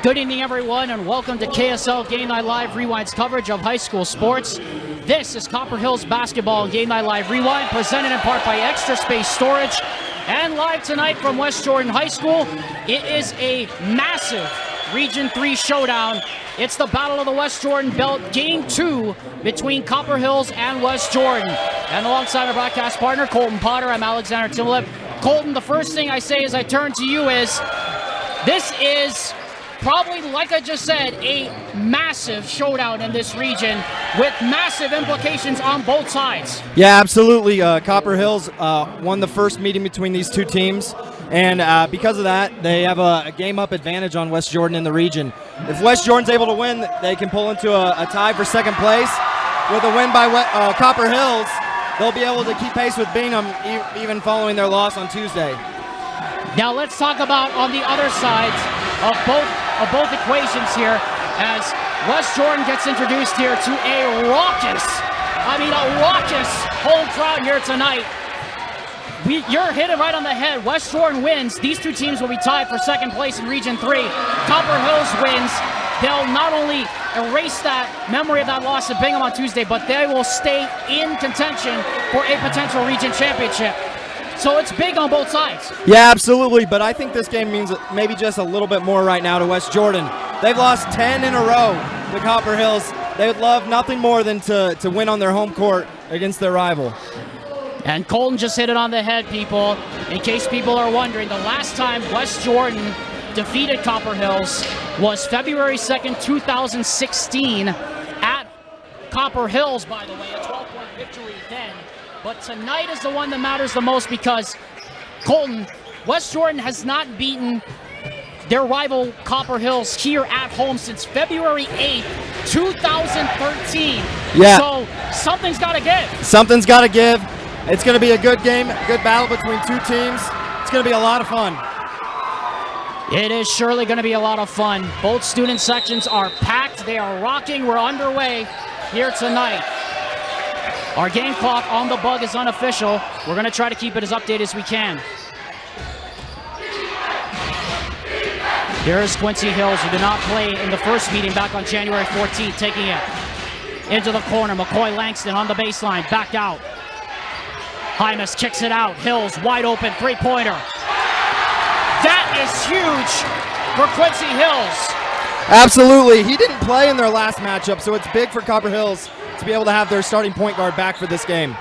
Good evening, everyone, and welcome to KSL Game Night Live Rewind's coverage of high school sports. This is Copper Hills Basketball and Game Night Live Rewind, presented in part by Extra Space Storage. And live tonight from West Jordan High School, it is a massive Region 3 showdown. It's the Battle of the West Jordan Belt, Game 2 between Copper Hills and West Jordan. And alongside our broadcast partner, Colton Potter, I'm Alexander Timolip. Colton, the first thing I say as I turn to you is, this is probably, like I just said, a massive showdown in this region with massive implications on both sides. Yeah, absolutely. Copper Hills won the first meeting between these two teams, and because of that, they have a game-up advantage on West Jordan in the region. If West Jordan's able to win, they can pull into a tie for second place. With a win by Copper Hills, they'll be able to keep pace with Bingham, even following their loss on Tuesday. Now let's talk about on the other sides of both equations here, as West Jordan gets introduced here to a raucous home crowd here tonight. You're hitting right on the head. West Jordan wins. These two teams will be tied for second place in Region 3. Copper Hills wins. They'll not only erase that memory of that loss to Bingham on Tuesday, but they will stay in contention for a potential region championship. So it's big on both sides. Yeah, absolutely, but I think this game means maybe just a little bit more right now to West Jordan. They've lost 10 in a row to Copper Hills. They would love nothing more than to win on their home court against their rival. And Colton just hit it on the head, people. In case people are wondering, the last time West Jordan defeated Copper Hills was February 2nd, 2016 at Copper Hills, by the way, a 12-point victory then. But tonight is the one that matters the most because, Colton, West Jordan has not beaten their rival Copper Hills here at home since February 8th, 2013. Yeah. So something's got to give. Something's got to give. It's going to be a good game, good battle between two teams. It's going to be a lot of fun. It is surely going to be a lot of fun. Both student sections are packed. They are rocking. We're underway here tonight. Our game clock on the bug is unofficial. We're going to try to keep it as updated as we can. Here's Quincy Hills, who did not play in the first meeting back on January 14th, taking it into the corner. McCoy Langston on the baseline, back out. Hymas kicks it out. Hills wide open, three-pointer. That is huge for Quincy Hills. Absolutely. He didn't play in their last matchup, so it's big for Copper Hills to be able to have their starting point guard back for this game.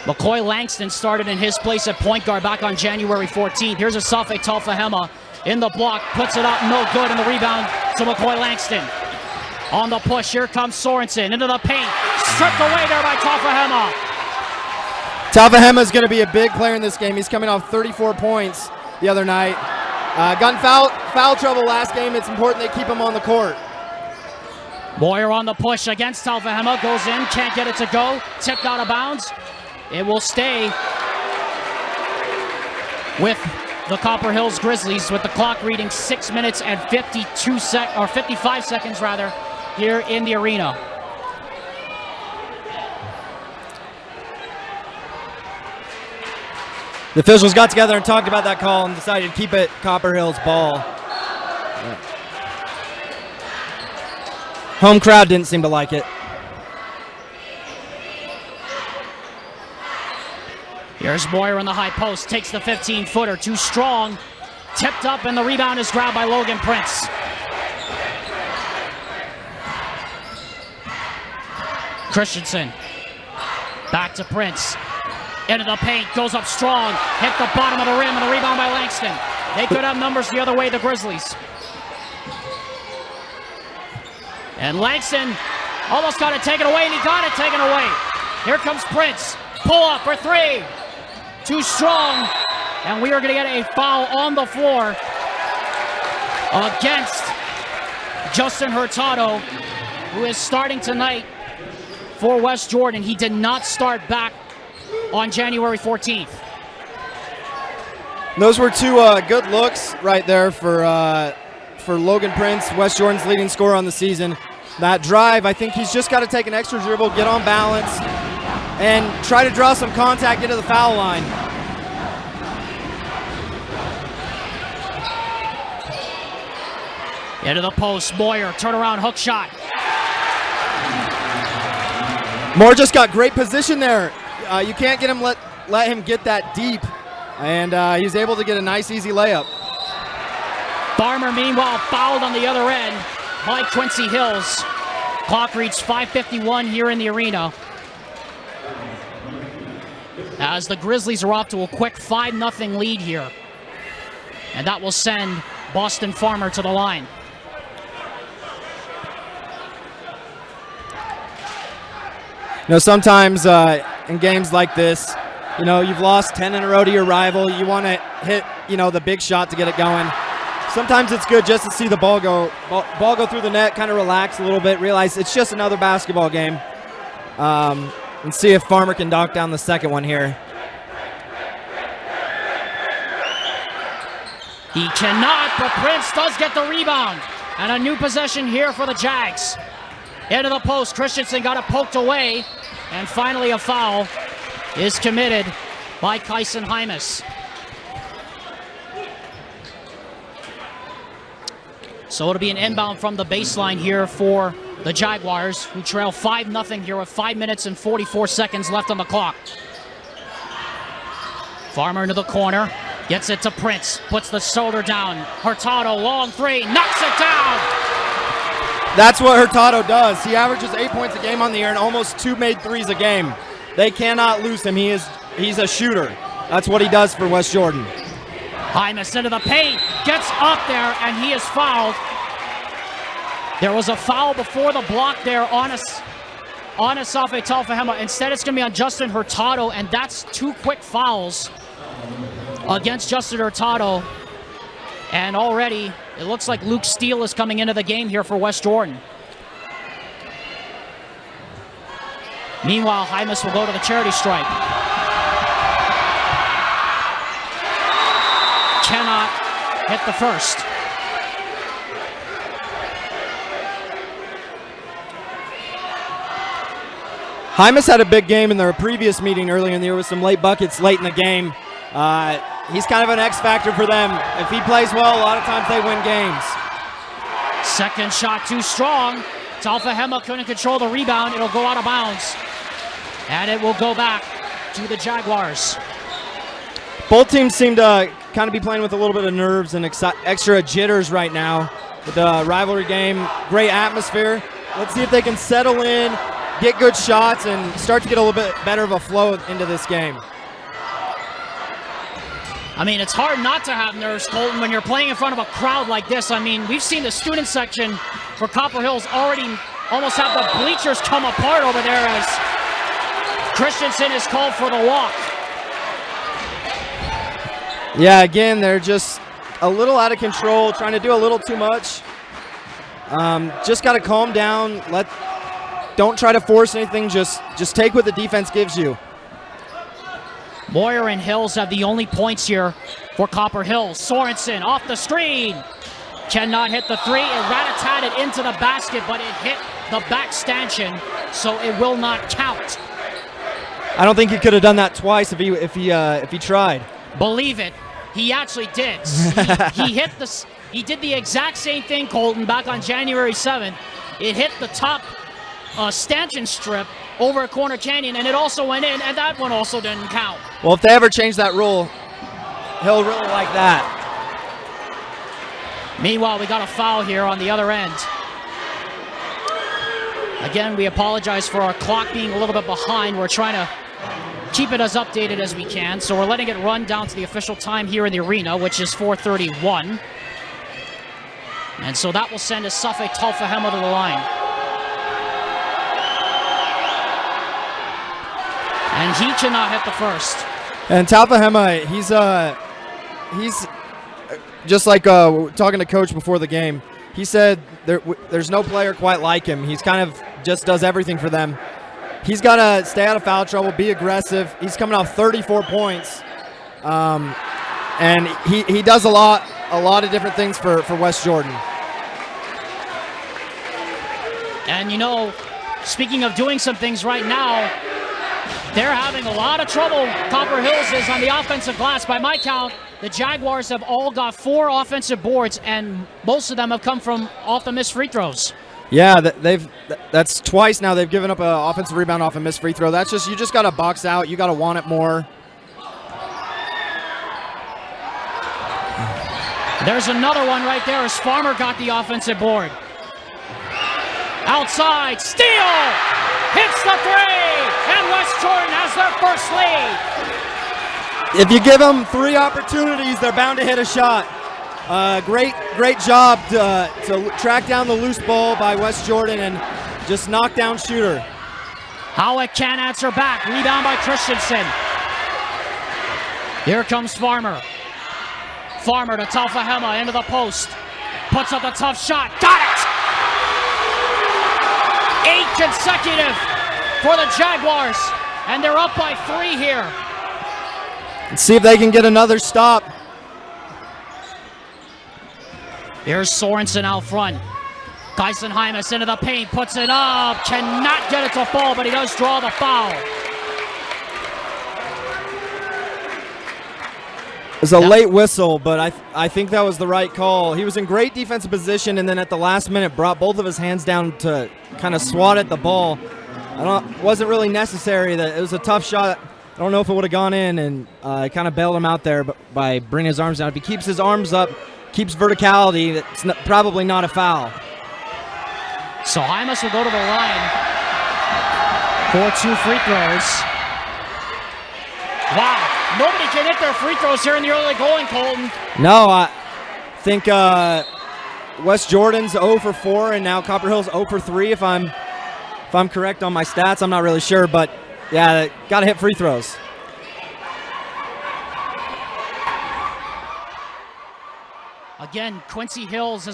McCoy Langston started in his place at point guard back on January 14th. Here's Asafe Talfahema in the block, puts it up, no good, in the rebound to McCoy Langston. On the push, here comes Sorensen into the paint, stripped away there by Talfahema. Talfahema is going to be a big player in this game. He's coming off 34 points the other night. Got in foul trouble last game. It's important they keep him on the court. Boyer on the push against Talfahema, goes in, can't get it to go, tipped out of bounds. It will stay with the Copper Hills Grizzlies with the clock reading 6 minutes and 55 seconds rather here in the arena. The officials got together and talked about that call and decided to keep it Copper Hills ball. Home crowd didn't seem to like it. Here's Boyer in the high post, takes the 15-footer, too strong. Tipped up, and the rebound is grabbed by Logan Prince. Christensen, back to Prince. Into the paint, goes up strong, hit the bottom of the rim, and the rebound by Langston. They could have numbers the other way, the Grizzlies. And Langston almost got it taken away, and he got it taken away. Here comes Prince, pull up for three. Too strong, and we are going to get a foul on the floor against Justin Hurtado, who is starting tonight for West Jordan. He did not start back on January 14th. Those were two good looks right there for Logan Prince, West Jordan's leading scorer on the season. That drive, I think he's just got to take an extra dribble, get on balance, and try to draw some contact into the foul line. Into the post, Moyer, turnaround hook shot. Moore just got great position there. You can't get him let him get that deep, and he's able to get a nice, easy layup. Farmer, meanwhile, fouled on the other end by Quincy Hills. Clock reads 5:51 here in the arena, as the Grizzlies are off to a quick 5-0 lead here. And that will send Boston Farmer to the line. You know, sometimes in games like this, you know, you've lost 10 in a row to your rival. You want to hit, you know, the big shot to get it going. Sometimes it's good just to see the ball go through the net, kind of relax a little bit, realize it's just another basketball game, and see if Farmer can knock down the second one here. He cannot, but Prince does get the rebound. And a new possession here for the Jags. Into the post, Christensen got it poked away. And finally a foul is committed by Kyson Hymas. So it'll be an inbound from the baseline here for the Jaguars, who trail 5-0 here with 5 minutes and 44 seconds left on the clock. Farmer into the corner, gets it to Prince, puts the shoulder down. Hurtado, long three, knocks it down! That's what Hurtado does. He averages 8 points a game on the year and almost 2 made threes a game. They cannot lose him. He's a shooter. That's what he does for West Jordan. Hymas into the paint, gets up there, and he is fouled. There was a foul before the block there on Asafe Talfahema. Instead, it's going to be on Justin Hurtado, and that's 2 quick fouls against Justin Hurtado. And already, it looks like Luke Steele is coming into the game here for West Jordan. Meanwhile, Hymas will go to the charity stripe. Cannot hit the first. Hymas had a big game in their previous meeting earlier in the year with some late buckets late in the game. He's kind of an X factor for them. If he plays well, a lot of times they win games. Second shot too strong. Talfahema couldn't control the rebound. It'll go out of bounds. And it will go back to the Jaguars. Both teams seem to kind of be playing with a little bit of nerves and extra jitters right now with the rivalry game. Great atmosphere. Let's see if they can settle in, get good shots, and start to get a little bit better of a flow into this game. I mean, it's hard not to have nerves, Colton, when you're playing in front of a crowd like this. I mean, we've seen the student section for Copper Hills already almost have the bleachers come apart over there as Christensen is called for the walk. Yeah, again, they're just a little out of control, trying to do a little too much. Just got to calm down. Don't try to force anything. Just take what the defense gives you. Moyer and Hills have the only points here for Copper Hills. Sorensen off the screen. Cannot hit the three. It rat-a-tatted into the basket, but it hit the back stanchion, so it will not count. I don't think he could have done that twice if he tried. Believe it, he actually did. He hit this. He did the exact same thing, Colton, back on January 7th. It hit the top stanchion strip over Corner Canyon, and it also went in, and that one also didn't count. Well, if they ever change that rule, he'll really like that. Meanwhile, we got a foul here on the other end. Again, we apologize for our clock being a little bit behind. We're trying to keep it as updated as we can, so we're letting it run down to the official time here in the arena, which is 4:31. And so that will send Asafe Talfahema to the line. And he cannot hit the first. And Talfahema, he's just like talking to Coach before the game. He said there's no player quite like him. He's kind of just does everything for them. He's got to stay out of foul trouble, be aggressive. He's coming off 34 points. And he does a lot of different things for West Jordan. And you know, speaking of doing some things right now, they're having a lot of trouble. Copper Hills is on the offensive glass. By my count, the Jaguars have all got 4 offensive boards, and most of them have come from off the missed free throws. Yeah, that's twice now they've given up an offensive rebound off a missed free throw. That's just, you just got to box out. You got to want it more. There's another one right there as Farmer got the offensive board. Outside, steal! Hits the 3! And West Jordan has their first lead. If you give them 3 opportunities, they're bound to hit a shot. Great job to track down the loose ball by West Jordan and just knock down shooter. Howick can't answer back. Rebound by Christensen. Here comes Farmer. Farmer to Talfahema into the post. Puts up a tough shot. Got it! 8 consecutive for the Jaguars. And they're up by 3 here. Let's see if they can get another stop. Here's Sorensen out front. Geisenheimus into the paint, puts it up. Cannot get it to fall, but he does draw the foul. It was a late whistle, but I think that was the right call. He was in great defensive position, and then at the last minute brought both of his hands down to kind of swat at the ball. It wasn't really necessary. It was a tough shot. I don't know if it would have gone in, and kind of bailed him out there by bringing his arms down. If he keeps his arms up, keeps verticality, it's probably not a foul. So Hymas will go to the line for 2 free throws. Wow. Nobody can hit their free throws here in the early going, Colton. No, I think West Jordan's 0 for 4, and now Copper Hills 0 for 3. If I'm correct on my stats, I'm not really sure, but yeah, got to hit free throws. Again, Quincy Hills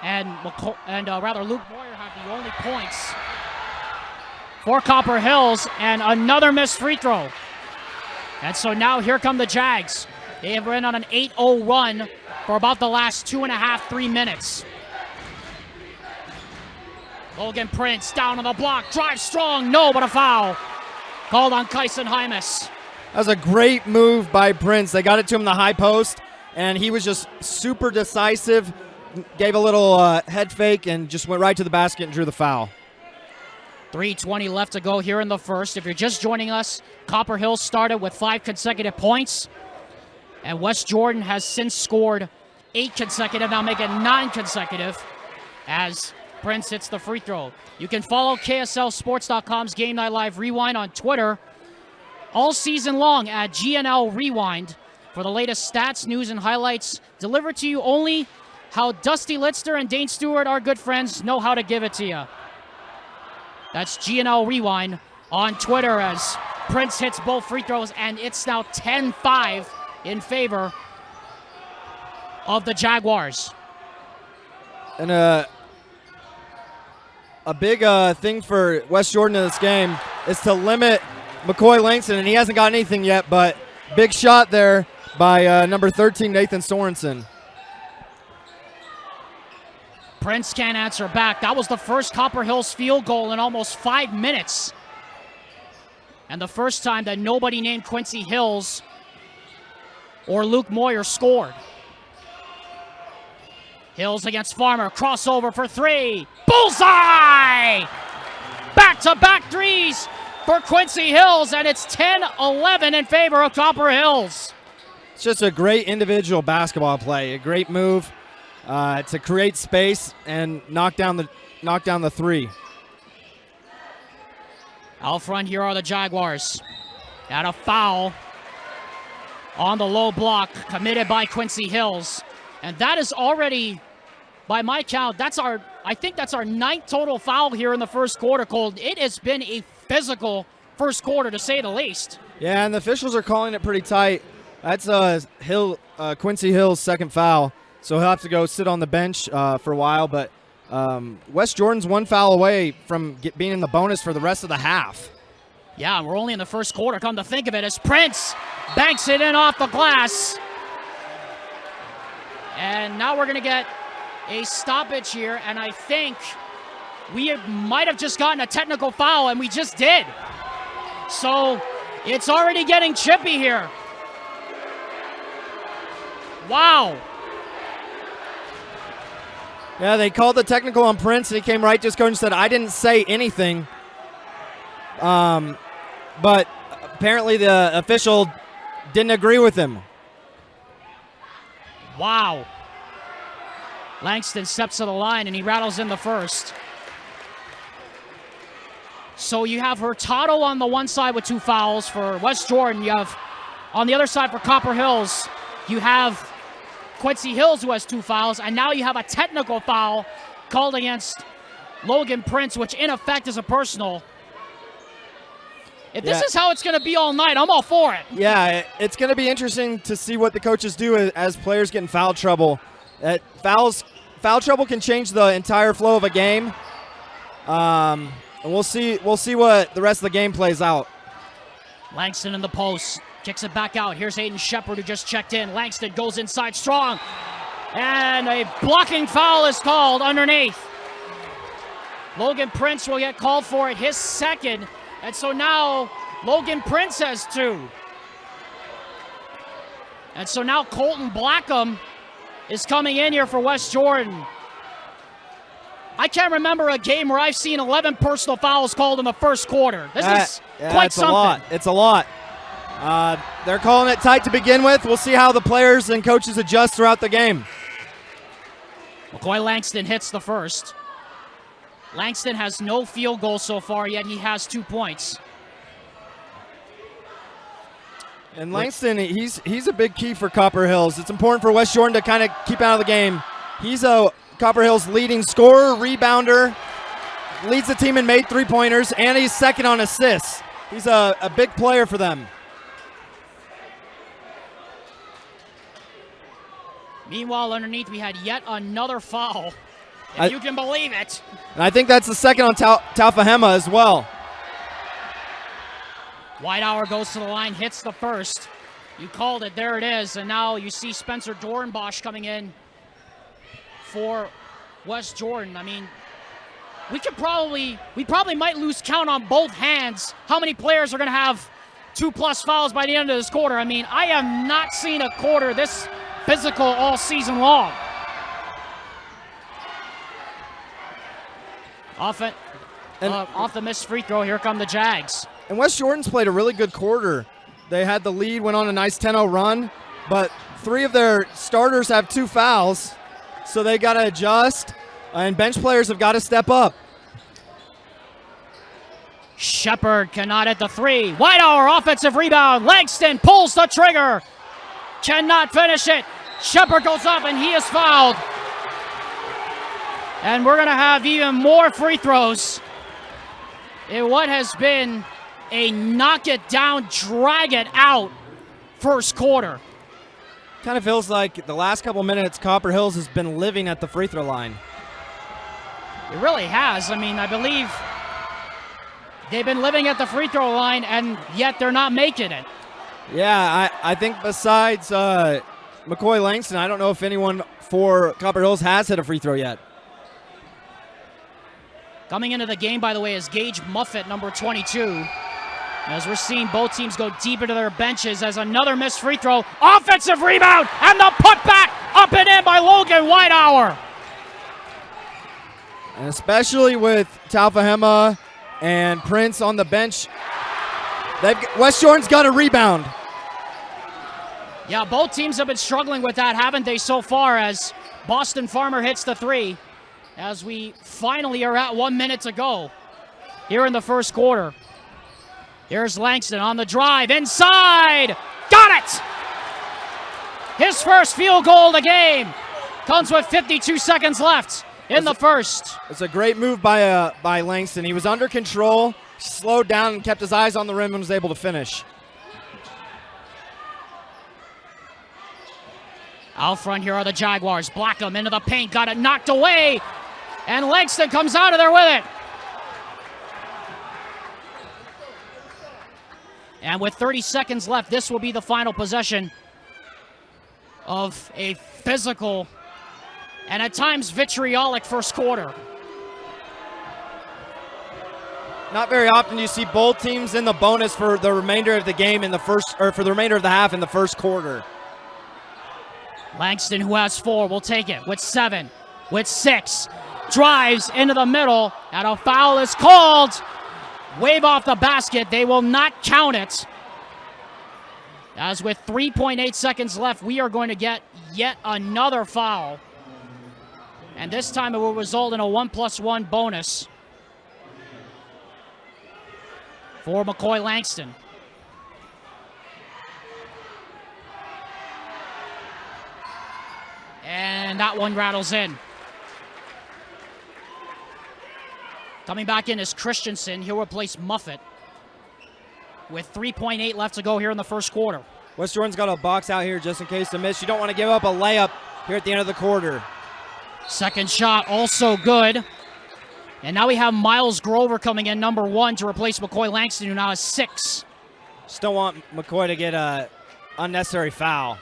and Luke Moyer have the only points for Copper Hills, and another missed free throw. And so now here come the Jags. They have been on an 8-0 run for about the last 2.5, 3 minutes. Logan Prince down on the block, drives strong, no, but a foul. Called on Geisenheimus. That was a great move by Prince. They got it to him in the high post, and he was just super decisive, gave a little head fake, and just went right to the basket and drew the foul. 3:20 left to go here in the first. If you're just joining us, Copper Hills started with 5 consecutive points, and West Jordan has since scored 8 consecutive, now making 9 consecutive as Prince hits the free throw. You can follow KSLSports.com's Game Night Live Rewind on Twitter all season long at GNL Rewind for the latest stats, news, and highlights delivered to you only how Dusty Litster and Dane Stewart, our good friends, know how to give it to you. That's GNL Rewind on Twitter as Prince hits both free throws, and it's now 10-5 in favor of the Jaguars. And a big thing for West Jordan in this game is to limit McCoy Langston, and he hasn't got anything yet, but big shot there by number 13, Nathan Sorensen. Prince can't answer back. That was the first Copper Hills field goal in almost 5 minutes. And the first time that nobody named Quincy Hills or Luke Moyer scored. Hills against Farmer. Crossover for 3. Bullseye! Back-to-back threes for Quincy Hills, and it's 10-11 in favor of Copper Hills. It's just a great individual basketball play. A great move to create space and knock down the 3. Out front here are the Jaguars. And a foul on the low block committed by Quincy Hills. And that is already, by my count, I think that's our 9th total foul here in the first quarter, Cole. It has been a physical first quarter, to say the least. Yeah, and the officials are calling it pretty tight. That's Quincy Hill's second foul, so he'll have to go sit on the bench for a while. But West Jordan's 1 foul away from being in the bonus for the rest of the half. Yeah, we're only in the first quarter, come to think of it, as Prince banks it in off the glass. And now we're going to get a stoppage here, and I think we might have just gotten a technical foul, and we just did. So it's already getting chippy here. Wow. Yeah, they called the technical on Prince, and he came right to his coach and said, I didn't say anything. But apparently the official didn't agree with him. Wow. Langston steps to the line, and he rattles in the first. So you have Hurtado on the one side with 2 fouls for West Jordan. You have on the other side for Copper Hills, you have Quincy Hills, who has 2 fouls, and now you have a technical foul called against Logan Prince, which in effect is a personal. If this is how it's going to be all night, I'm all for it. Yeah, it's going to be interesting to see what the coaches do as players get in foul trouble. Foul trouble can change the entire flow of a game. And we'll see what the rest of the game plays out. Langston in the post. Kicks it back out. Here's Hayden Shepard, who just checked in. Langston goes inside strong. And a blocking foul is called underneath. Logan Prince will get called for it, his second. And so now Logan Prince has 2. And so now Colton Blackham is coming in here for West Jordan. I can't remember a game where I've seen 11 personal fouls called in the first quarter. This is quite something. It's a lot. They're calling it tight to begin with. We'll see how the players and coaches adjust throughout the game. McCoy Langston hits the first. Langston has no field goal so far, yet he has 2 points. And Langston, he's a big key for Copper Hills. It's important for West Jordan to kind of keep out of the game. He's a Copper Hills leading scorer, rebounder, leads the team in made 3-pointers, and he's second on assists. He's a big player for them. Meanwhile, underneath, we had yet another foul, if you can believe it. And I think that's the second on Taufahema as well. Whitehour goes to the line, hits the first. You called it, there it is. And now you see Spencer Dornbosch coming in for West Jordan. I mean, we probably might lose count on both hands how many players are going to have 2+ fouls by the end of this quarter. I mean, I have not seen a quarter this physical all season long. Off the missed free throw, here come the Jags. And West Jordan's played a really good quarter. They had the lead, went on a nice 10-0 run, but 3 of their starters have 2 fouls, so they got to adjust, and bench players have got to step up. Shepard cannot hit the 3. Whitehour offensive rebound. Langston pulls the trigger. Cannot finish it. Shepard goes up and he is fouled. And we're going to have even more free throws in what has been a knock it down, drag it out first quarter. Kind of feels like the last couple minutes Copper Hills has been living at the free throw line. It really has. I mean, I believe they've been living at the free throw line, and yet they're not making it. Yeah, I think besides McCoy Langston, I don't know if anyone for Copper Hills has hit a free throw yet. Coming into the game, by the way, is Gage Muffett, number 22. As we're seeing both teams go deep into their benches as another missed free throw. Offensive rebound, and the putback up and in by Logan Whitehour. And especially with Taufahema and Prince on the bench, West Jordan's got a rebound. Yeah, both teams have been struggling with that, haven't they, so far, as Boston Farmer hits the 3, as we finally are at 1 minute to go here in the first quarter. Here's Langston on the drive, inside, got it! His first field goal of the game comes with 52 seconds left in the first. It's a great move by Langston. He was under control, slowed down, and kept his eyes on the rim and was able to finish. Out front here are the Jaguars. Blackham into the paint, got it knocked away, and Langston comes out of there with it. And with 30 seconds left, this will be the final possession of a physical and at times vitriolic first quarter. Not very often do you see both teams in the bonus for the remainder of the game in the first, or for the remainder of the half in the first quarter. Langston, who has 4, will take it with 7, with 6. Drives into the middle, and a foul is called. Wave off the basket. They will not count it. As with 3.8 seconds left, we are going to get yet another foul. And this time it will result in a 1+1 bonus for McCoy Langston. And that one rattles in. Coming back in is Christensen. He'll replace Muffet with 3.8 left to go here in the first quarter. West Jordan's got a box out here just in case to miss. You don't want to give up a layup here at the end of the quarter. Second shot also good. And now we have Miles Grover coming in, number 1, to replace McCoy Langston, who now has 6. Just don't want McCoy to get a unnecessary foul.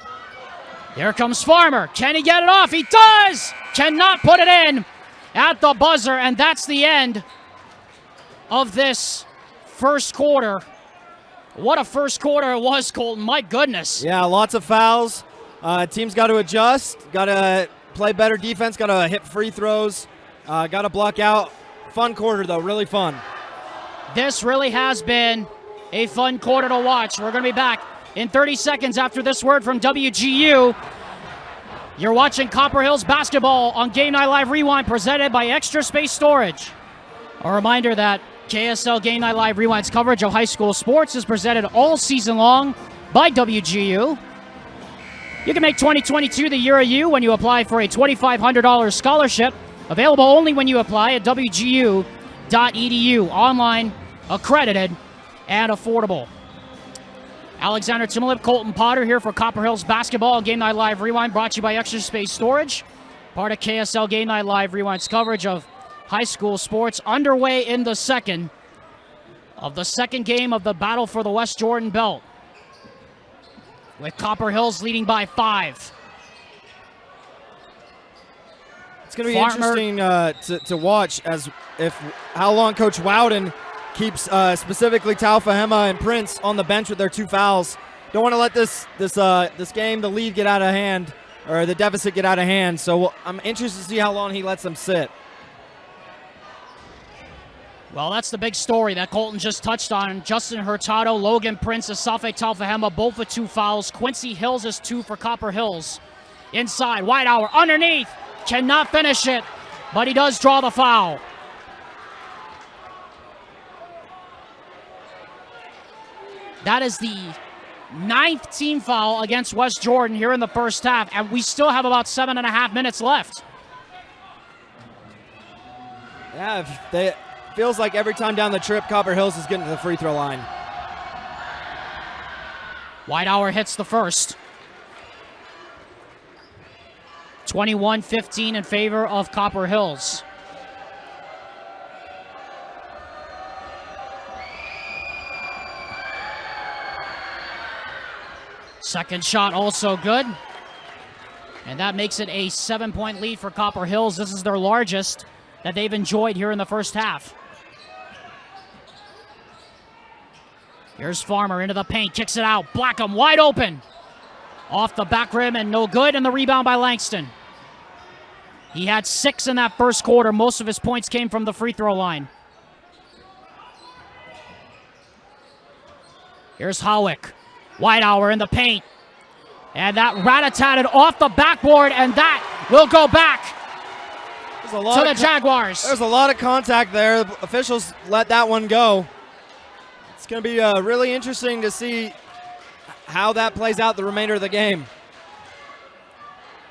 Here comes Farmer. Can he get it off? He does! Cannot put it in at the buzzer, and that's the end of this first quarter. What a first quarter it was, Colton. My goodness. Yeah, lots of fouls. Team's got to adjust, got to play better defense, got to hit free throws, got to block out. Fun quarter, though, really fun. This really has been a fun quarter to watch. We're going to be back in 30 seconds after this word from WGU. You're watching Copper Hills basketball on Game Night Live Rewind, presented by Extra Space Storage. A reminder that KSL Game Night Live Rewind's coverage of high school sports is presented all season long by WGU. You can make 2022 the year of you when you apply for a $2,500 scholarship. Available only when you apply at WGU.edu. Online, accredited, and affordable. Alexander Timolip, Colton Potter here for Copper Hills basketball Game Night Live Rewind, brought to you by Extra Space Storage. Part of KSL Game Night Live Rewind's coverage of high school sports, underway in the second game of the battle for the West Jordan belt, with Copper Hills leading by 5. It's going to be interesting to watch how long Coach Wowden keeps specifically Taufahema and Prince on the bench with their 2 fouls. Don't want to let this game, the lead, get out of hand, or the deficit get out of hand. So I'm interested to see how long he lets them sit. Well, that's the big story that Colton just touched on. Justin Hurtado, Logan Prince, Asafe Taufahema, both with 2 fouls. Quincy Hills is 2 for Copper Hills. Inside, Whitehour, underneath, cannot finish it, but he does draw the foul. That is the 9th team foul against West Jordan here in the first half, and we still have about 7.5 minutes left. Yeah, feels like every time down the trip, Copper Hills is getting to the free throw line. Whitehour hits the first. 21-15 in favor of Copper Hills. Second shot also good. And that makes it a 7-point lead for Copper Hills. This is their largest that they've enjoyed here in the first half. Here's Farmer into the paint, kicks it out. Blackham wide open. Off the back rim and no good, and the rebound by Langston. He had 6 in that first quarter. Most of his points came from the free throw line. Here's Howick. Whitehour in the paint. And that rat-a-tatted off the backboard, and that will go back to the Jaguars. There's a lot of contact there. The officials let that one go. It's going to be really interesting to see how that plays out the remainder of the game.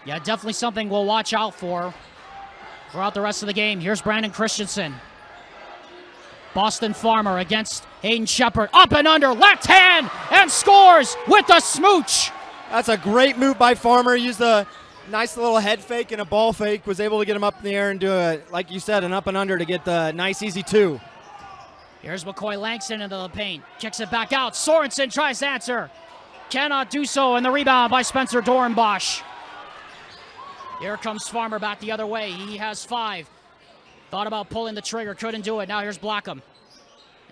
Yeah, definitely something we'll watch out for throughout the rest of the game. Here's Brandon Christensen. Boston Farmer against Hayden Shepard. Up and under, left hand, and scores with the smooch. That's a great move by Farmer. Used a nice little head fake and a ball fake. Was able to get him up in the air and do, like you said, an up and under to get the nice, easy 2. Here's McCoy Langston into the paint. Kicks it back out. Sorensen tries to answer. Cannot do so, and the rebound by Spencer Dorenbosch. Here comes Farmer back the other way. He has 5. Thought about pulling the trigger, couldn't do it. Now here's Blackham.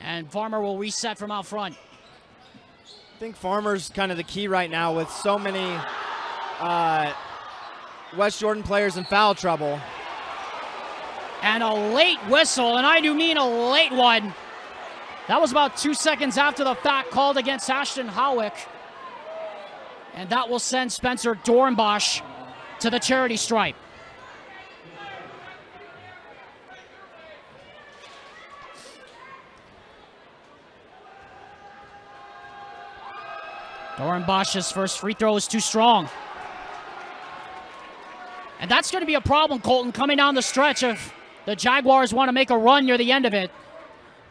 And Farmer will reset from out front. I think Farmer's kind of the key right now with so many West Jordan players in foul trouble. And a late whistle, and I do mean a late one. That was about 2 seconds after the fact, called against Ashton Howick. And that will send Spencer Dornbosch to the charity stripe. Dornbosch's first free throw is too strong. And that's going to be a problem, Colton, coming down the stretch if the Jaguars want to make a run near the end of it.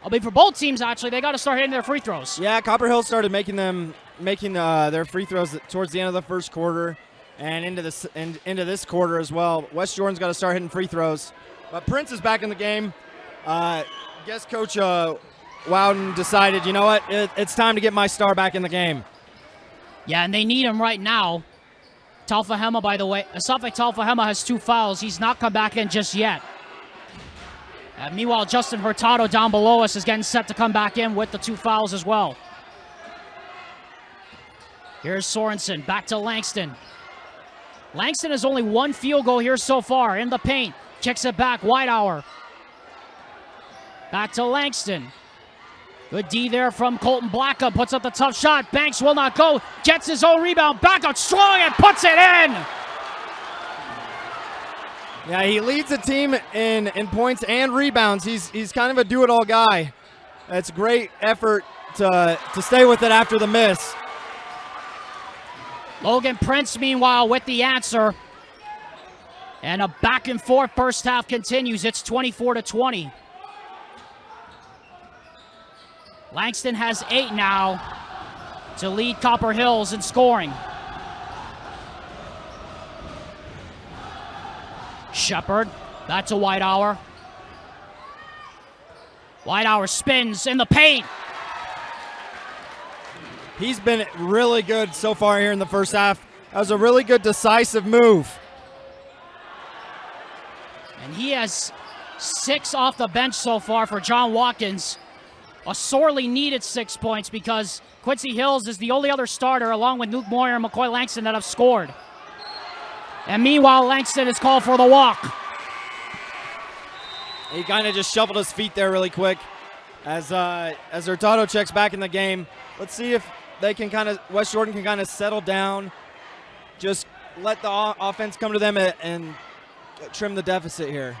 I mean, for both teams, actually, they got to start hitting their free throws. Yeah, Copper Hills started making their free throws towards the end of the first quarter and into this quarter as well. West Jordan's got to start hitting free throws. But Prince is back in the game. Guess Coach Wowden decided, you know what, it's time to get my star back in the game. Yeah, and they need him right now. Talfahema, by the way, Asafek Talfahema has 2 fouls. He's not come back in just yet. Meanwhile, Justin Hurtado down below us is getting set to come back in with the 2 fouls as well. Here's Sorensen, back to Langston. Langston has only 1 field goal here so far in the paint. Kicks it back, Whitehour. Back to Langston. Good D there from Colton Blackham. Puts up the tough shot. Banks will not go. Gets his own rebound. Back up strong and puts it in. Yeah, he leads the team in points and rebounds. He's kind of a do-it-all guy. It's a great effort to stay with it after the miss. Logan Prince, meanwhile, with the answer. And a back-and-forth first half continues. It's 24-20. Langston has 8 now to lead Copper Hills in scoring. Shepard, back to Whitehour. Whitehour spins in the paint. He's been really good so far here in the first half. That was a really good decisive move. And he has 6 off the bench so far for John Watkins. A sorely needed 6 points because Quincy Hills is the only other starter, along with Luke Moyer and McCoy Langston, that have scored. And meanwhile, Langston is called for the walk. He kind of just shuffled his feet there really quick as Hurtado checks back in the game. Let's see if they can West Jordan can kind of settle down, just let the offense come to them and trim the deficit here.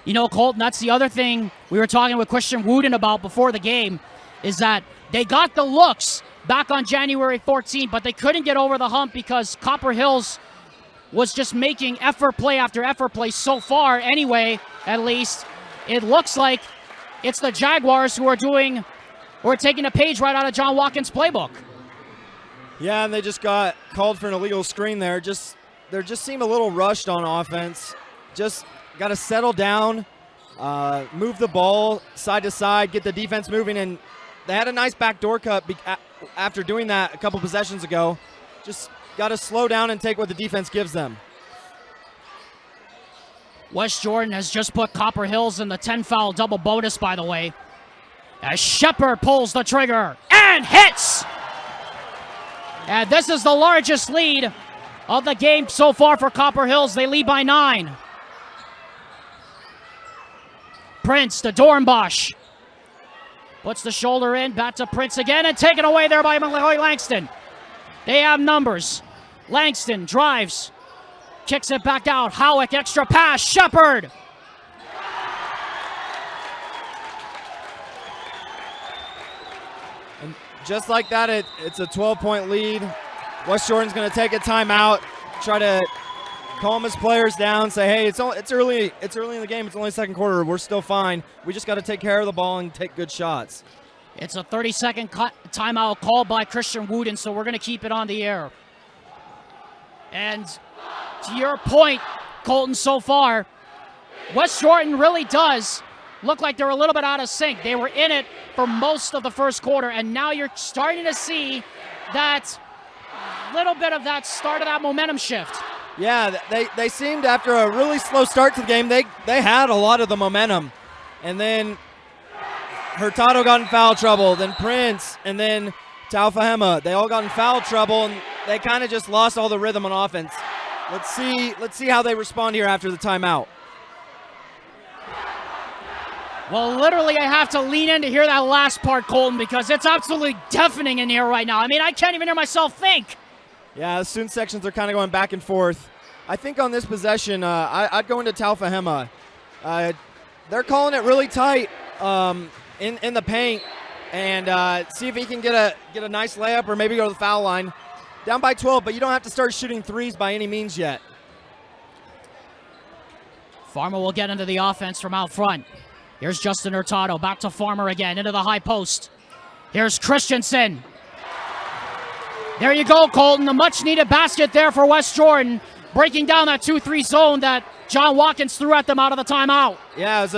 You know, Colton, that's the other thing we were talking with Christian Wooden about before the game, is that they got the looks back on January 14th, but they couldn't get over the hump because Copper Hills was just making effort play after effort play so far anyway, at least. It looks like it's the Jaguars who are taking a page right out of John Watkins' playbook. Yeah, and they just got called for an illegal screen there. They just seem a little rushed on offense. Just got to settle down, move the ball side to side, get the defense moving, and they had a nice backdoor cut after doing that a couple possessions ago. Just got to slow down and take what the defense gives them. West Jordan has just put Copper Hills in the 10-foul double bonus, by the way, as Shepard pulls the trigger and hits! And this is the largest lead of the game so far for Copper Hills. They lead by 9. Prince to Dornbosch. Puts the shoulder in, back to Prince again, and taken away there by McCoy Langston. They have numbers. Langston drives, kicks it back out. Howick, extra pass, Shepard. And just like that, it's a 12-point lead. West Jordan's going to take a timeout, try to calm his players down, say, hey, it's early in the game. It's only second quarter. We're still fine. We just got to take care of the ball and take good shots. It's a 30-second timeout called by Christian Wooden, so we're going to keep it on the air. And to your point, Colton, so far, West Jordan really does look like they're a little bit out of sync. They were in it for most of the first quarter, and now you're starting to see that little bit of that start of that momentum shift. Yeah, they seemed, after a really slow start to the game, they had a lot of the momentum. And then Hurtado got in foul trouble, then Prince, and then Talfahema. They all got in foul trouble, and they kind of just lost all the rhythm on offense. Let's see how they respond here after the timeout. Well, literally, I have to lean in to hear that last part, Colton, because it's absolutely deafening in here right now. I mean, I can't even hear myself think. Yeah, the student sections are kind of going back and forth. I think on this possession, I'd go into Talfahema. They're calling it really tight in the paint, and see if he can get a nice layup or maybe go to the foul line. Down by 12, but you don't have to start shooting threes by any means yet. Farmer will get into the offense from out front. Here's Justin Hurtado, back to Farmer again, into the high post. Here's Christensen. There you go, Colton. A much-needed basket there for West Jordan, breaking down that 2-3 zone that John Watkins threw at them out of the timeout. Yeah, it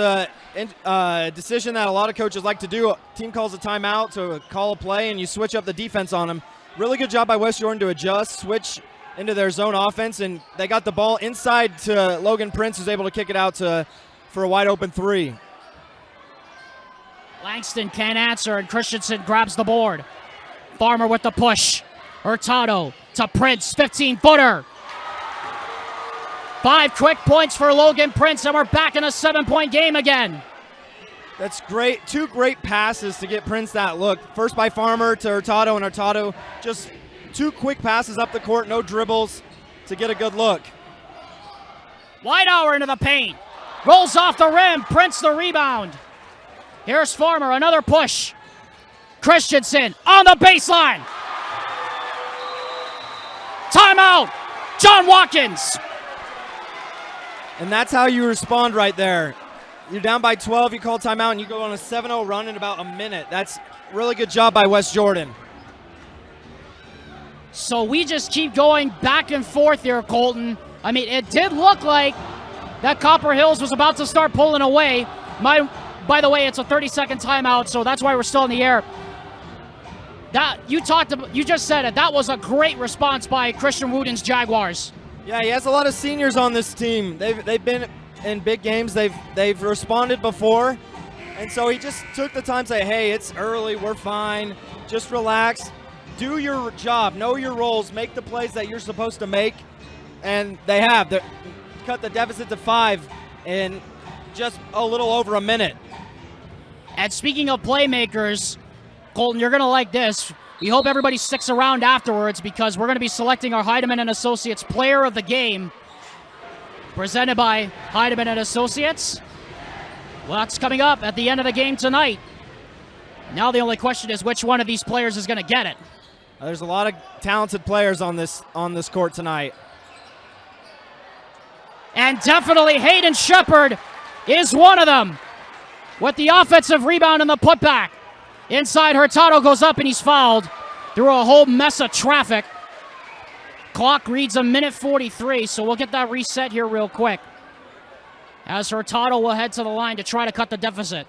was a decision that a lot of coaches like to do. Team calls a timeout to call a play, and you switch up the defense on them. Really good job by West Jordan to adjust, switch into their zone offense, and they got the ball inside to Logan Prince, who's able to kick it out for a wide-open three. Langston can't answer, and Christensen grabs the board. Farmer with the push. Hurtado to Prince, 15-footer. 5 quick points for Logan Prince, and we're back in a 7-point game again. That's great. 2 great passes to get Prince that look. First by Farmer to Hurtado, and Hurtado just 2 quick passes up the court, no dribbles to get a good look. Whitehour into the paint. Rolls off the rim. Prince the rebound. Here's Farmer, another push. Christensen on the baseline. Timeout. John Watkins. And that's how you respond right there. You're down by 12, you call timeout, and you go on a 7-0 run in about a minute. That's really good job by West Jordan. So we just keep going back and forth here, Colton. I mean, it did look like that Copper Hills was about to start pulling away. By the way, it's a 30-second timeout, so that's why we're still in the air. You just said it. That was a great response by Christian Wooden's Jaguars. Yeah, he has a lot of seniors on this team. They've been in big games. They've responded before, and so he just took the time to say, "Hey, it's early. We're fine. Just relax. Do your job. Know your roles. Make the plays that you're supposed to make." And they have. They cut the deficit to 5 in just a little over a minute. And speaking of playmakers, Colton, you're going to like this. We hope everybody sticks around afterwards because we're going to be selecting our Heidemann and Associates Player of the Game, presented by Heidemann and Associates. Well, that's coming up at the end of the game tonight. Now the only question is which one of these players is going to get it. There's a lot of talented players on this court tonight. And definitely Hayden Shepard is one of them with the offensive rebound and the putback. Inside, Hurtado goes up and he's fouled through a whole mess of traffic. Clock reads 1:43, so we'll get that reset here real quick. As Hurtado will head to the line to try to cut the deficit.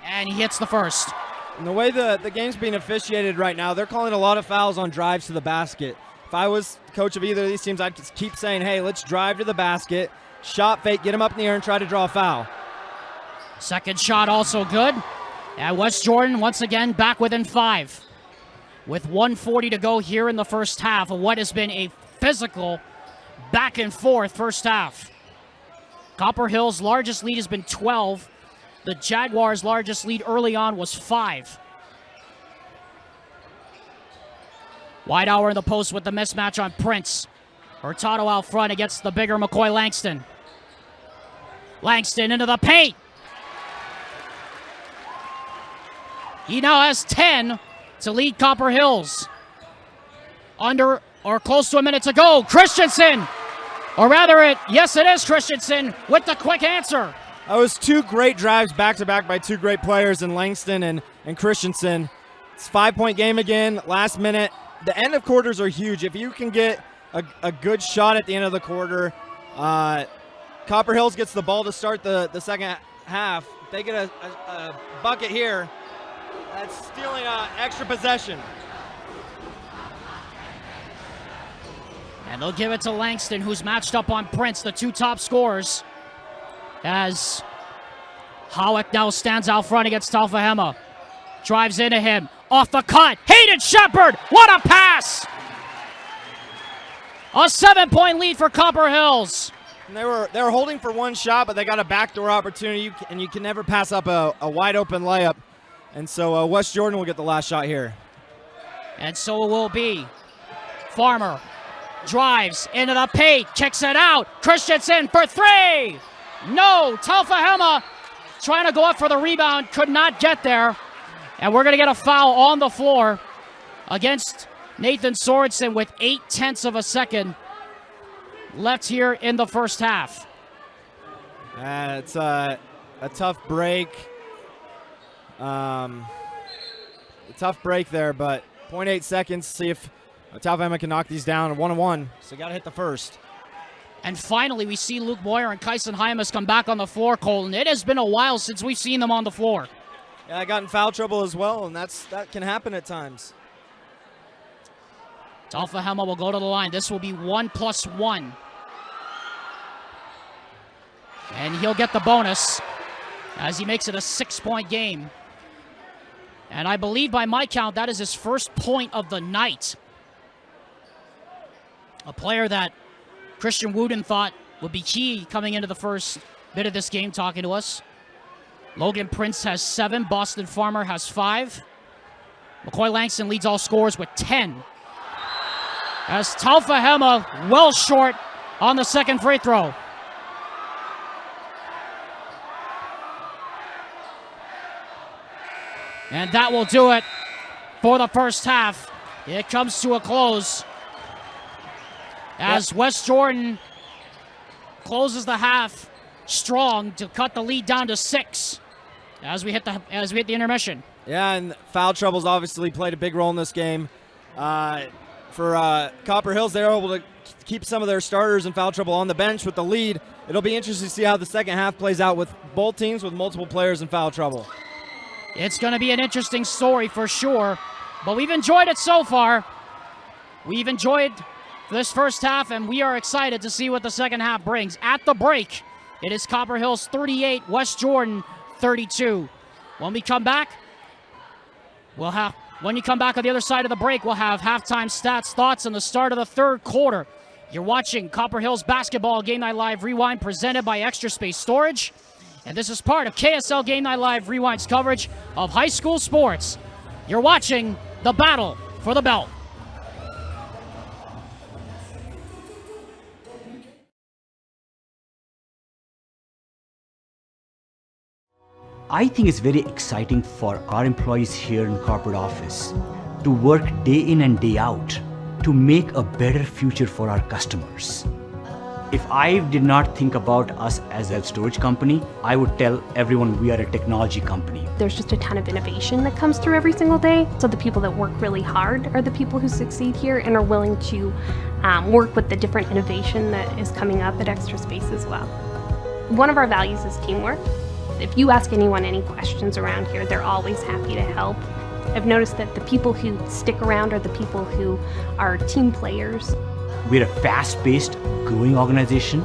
And he hits the first. And the way the game's being officiated right now, they're calling a lot of fouls on drives to the basket. If I was coach of either of these teams, I'd just keep saying, hey, let's drive to the basket, shot fake, get him up in the air, and try to draw a foul. Second shot also good. And West Jordan, once again, back within 5. With 1:40 to go here in the first half of what has been a physical back and forth first half. Copper Hills' largest lead has been 12. The Jaguars' largest lead early on was 5. Whitehour in the post with the mismatch on Prince. Hurtado out front against the bigger McCoy Langston. Langston into the paint. He now has 10 to lead Copper Hills. Under or close to a minute to go. Christensen, or rather yes it is Christensen with the quick answer. That was 2 great drives back-to-back by 2 great players in Langston and Christensen. It's a 5-point game again, last minute. The end of quarters are huge. If you can get a good shot at the end of the quarter, Copper Hills gets the ball to start the second half. If they get a bucket here, that's stealing an extra possession. And they'll give it to Langston, who's matched up on Prince, the 2 top scorers. As Howick now stands out front against Talfahema. Drives into him. Off the cut. Hayden Shepard. What a pass! A 7-point lead for Copper Hills. And they were holding for one shot, but they got a backdoor opportunity, and you can never pass up a wide open layup. And so West Jordan will get the last shot here. And so it will be. Farmer drives into the paint, kicks it out. Christensen for three. No, Talfahema trying to go up for the rebound, could not get there. And we're going to get a foul on the floor against Nathan Sorensen with 0.8 of a second left here in the first half. It's a tough break. A tough break there, but 0.8 seconds. See if Talfahema can knock these down. 1-1, so you got to hit the first. And finally, we see Luke Moyer and Kyson Hymas come back on the floor, Colton. It has been a while since we've seen them on the floor. Yeah, I got in foul trouble as well, and that can happen at times. Talfahema will go to the line. This will be 1+1. And he'll get the bonus as he makes it a 6-point game. And I believe by my count, that is his first point of the night. A player that Christian Wooden thought would be key coming into the first bit of this game, talking to us. Logan Prince has 7. Boston Farmer has 5. McCoy Langston leads all scorers with 10. As Talfahema well short on the second free throw. And that will do it for the first half. It comes to a close as West Jordan closes the half strong to cut the lead down to 6 as we hit the intermission. Yeah, and foul troubles obviously played a big role in this game. For Copper Hills, they're able to keep some of their starters in foul trouble on the bench with the lead. It'll be interesting to see how the second half plays out with both teams with multiple players in foul trouble. It's going to be an interesting story for sure, but we've enjoyed it so far. We've enjoyed this first half, and we are excited to see what the second half brings. At the break, it is Copper Hills 38, West Jordan 32. When you come back on the other side of the break, we'll have halftime stats, thoughts, and the start of the third quarter. You're watching Copper Hills Basketball Game Night Live Rewind presented by Extra Space Storage. And this is part of KSL Game Night Live Rewind's coverage of high school sports. You're watching the battle for the belt. I think it's very exciting for our employees here in corporate office to work day in and day out to make a better future for our customers. If I did not think about us as a storage company, I would tell everyone we are a technology company. There's just a ton of innovation that comes through every single day. So the people that work really hard are the people who succeed here and are willing to work with the different innovation that is coming up at Extra Space as well. One of our values is teamwork. If you ask anyone any questions around here, they're always happy to help. I've noticed that the people who stick around are the people who are team players. We're a fast-paced, growing organization.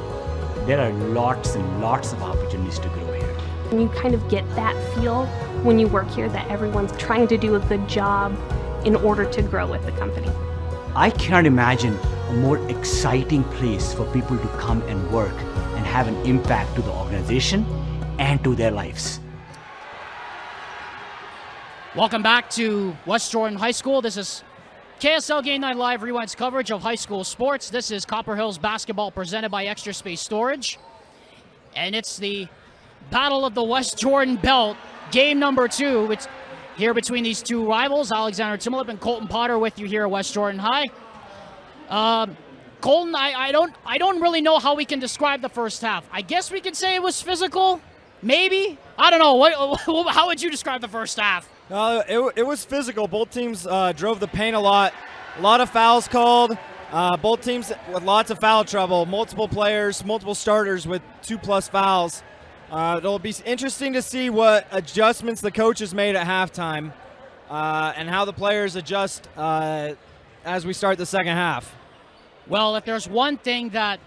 There are lots and lots of opportunities to grow here. And you kind of get that feel when you work here that everyone's trying to do a good job in order to grow with the company. I cannot imagine a more exciting place for people to come and work and have an impact to the organization and to their lives. Welcome back to West Jordan High School. This is KSL Game Night Live Rewind's coverage of high school sports. This is Copper Hills Basketball presented by Extra Space Storage. And it's the Battle of the West Jordan Belt, game number 2. It's here between these two rivals, Alexander Timolip and Colton Potter with you here at West Jordan High. Colton, I don't really know how we can describe the first half. I guess we could say it was physical, maybe. I don't know. How would you describe the first half? It was physical. Both teams drove the paint a lot of fouls called. Both teams with lots of foul trouble, multiple players, multiple starters with 2+ fouls. It'll be interesting to see what adjustments the coaches made at halftime and how the players adjust as we start the second half. Well, if there's one thing that